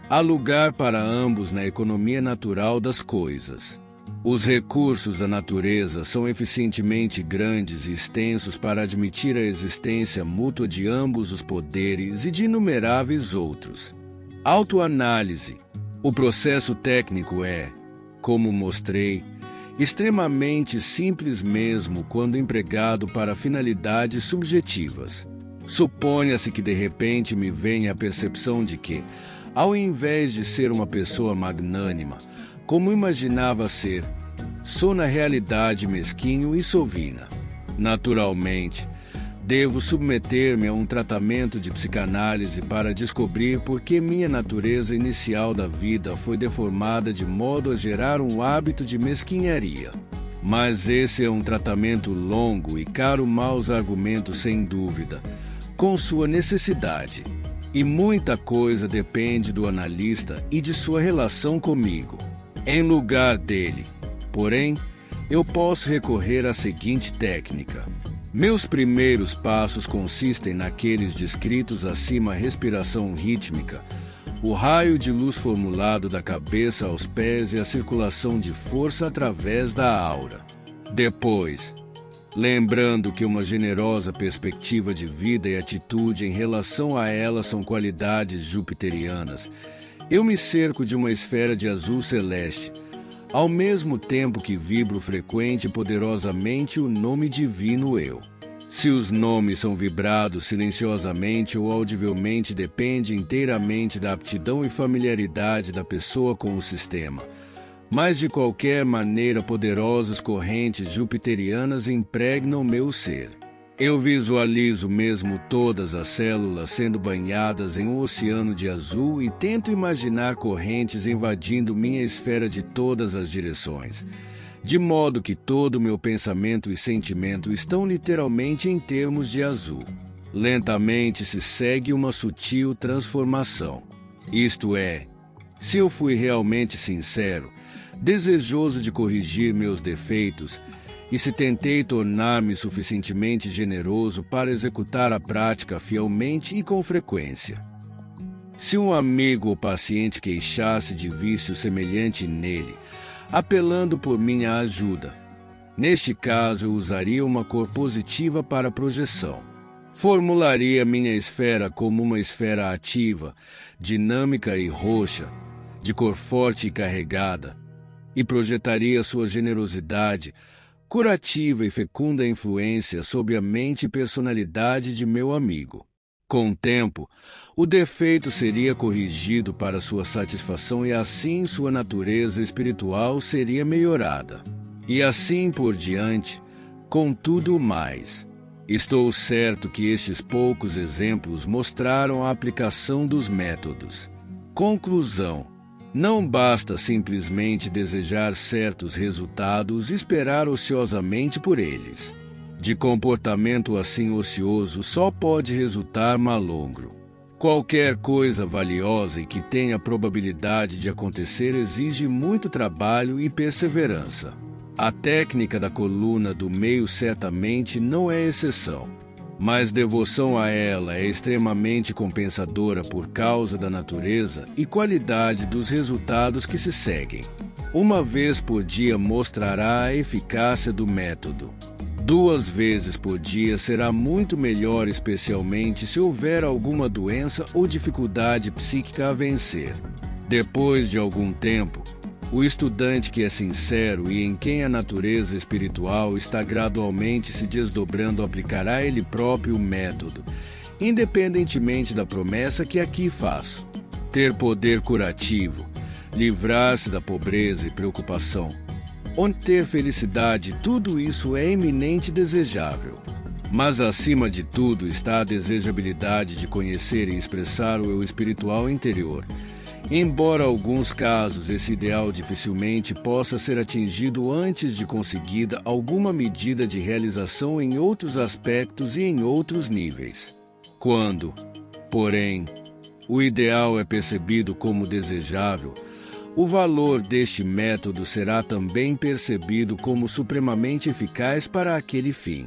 Speaker 1: Há lugar para ambos na economia natural das coisas. Os recursos da natureza são eficientemente grandes e extensos para admitir a existência mútua de ambos os poderes e de inumeráveis outros. Autoanálise. O processo técnico é, como mostrei, extremamente simples mesmo quando empregado para finalidades subjetivas. Suponha-se que de repente me venha a percepção de que, ao invés de ser uma pessoa magnânima, como imaginava ser, sou na realidade mesquinho e sovina. Naturalmente, devo submeter-me a um tratamento de psicanálise para descobrir por que minha natureza inicial da vida foi deformada de modo a gerar um hábito de mesquinharia. Mas esse é um tratamento longo e caro maus argumentos sem dúvida, com sua necessidade. E muita coisa depende do analista e de sua relação comigo. Em lugar dele, porém, eu posso recorrer à seguinte técnica. Meus primeiros passos consistem naqueles descritos acima: a respiração rítmica, o raio de luz formulado da cabeça aos pés e a circulação de força através da aura. Depois, lembrando que uma generosa perspectiva de vida e atitude em relação a ela são qualidades jupiterianas, eu me cerco de uma esfera de azul celeste, ao mesmo tempo que vibro frequente e poderosamente o nome divino Eu. Se os nomes são vibrados silenciosamente ou audivelmente depende inteiramente da aptidão e familiaridade da pessoa com o sistema. Mas de qualquer maneira poderosas correntes jupiterianas impregnam meu ser. Eu visualizo mesmo todas as células sendo banhadas em um oceano de azul e tento imaginar correntes invadindo minha esfera de todas as direções, de modo que todo o meu pensamento e sentimento estão literalmente em termos de azul. Lentamente se segue uma sutil transformação. Isto é, se eu fui realmente sincero, desejoso de corrigir meus defeitos, e se tentei tornar-me suficientemente generoso para executar a prática fielmente e com frequência. Se um amigo ou paciente queixasse de vício semelhante nele, apelando por minha ajuda, neste caso eu usaria uma cor positiva para a projeção. Formularia minha esfera como uma esfera ativa, dinâmica e roxa, de cor forte e carregada, e projetaria sua generosidade, curativa e fecunda influência sobre a mente e personalidade de meu amigo. Com o tempo, o defeito seria corrigido para sua satisfação e assim sua natureza espiritual seria melhorada. E assim por diante, com tudo mais. Estou certo que estes poucos exemplos mostraram a aplicação dos métodos. Conclusão. Não basta simplesmente desejar certos resultados e esperar ociosamente por eles. De comportamento assim ocioso só pode resultar malogro. Qualquer coisa valiosa e que tenha probabilidade de acontecer exige muito trabalho e perseverança. A técnica da coluna do meio certamente não é exceção. mas devoção a ela é extremamente compensadora por causa da natureza e qualidade dos resultados que se seguem. Uma vez por dia mostrará a eficácia do método. 2 vezes por dia será muito melhor, especialmente se houver alguma doença ou dificuldade psíquica a vencer. Depois de algum tempo, o estudante que é sincero e em quem a natureza espiritual está gradualmente se desdobrando aplicará ele próprio o método, independentemente da promessa que aqui faço. Ter poder curativo, livrar-se da pobreza e preocupação, obter felicidade, tudo isso é eminente desejável. Mas acima de tudo está a desejabilidade de conhecer e expressar o eu espiritual interior. Embora em alguns casos esse ideal dificilmente possa ser atingido antes de conseguida alguma medida de realização em outros aspectos e em outros níveis. Quando, porém, o ideal é percebido como desejável, o valor deste método será também percebido como supremamente eficaz para aquele fim.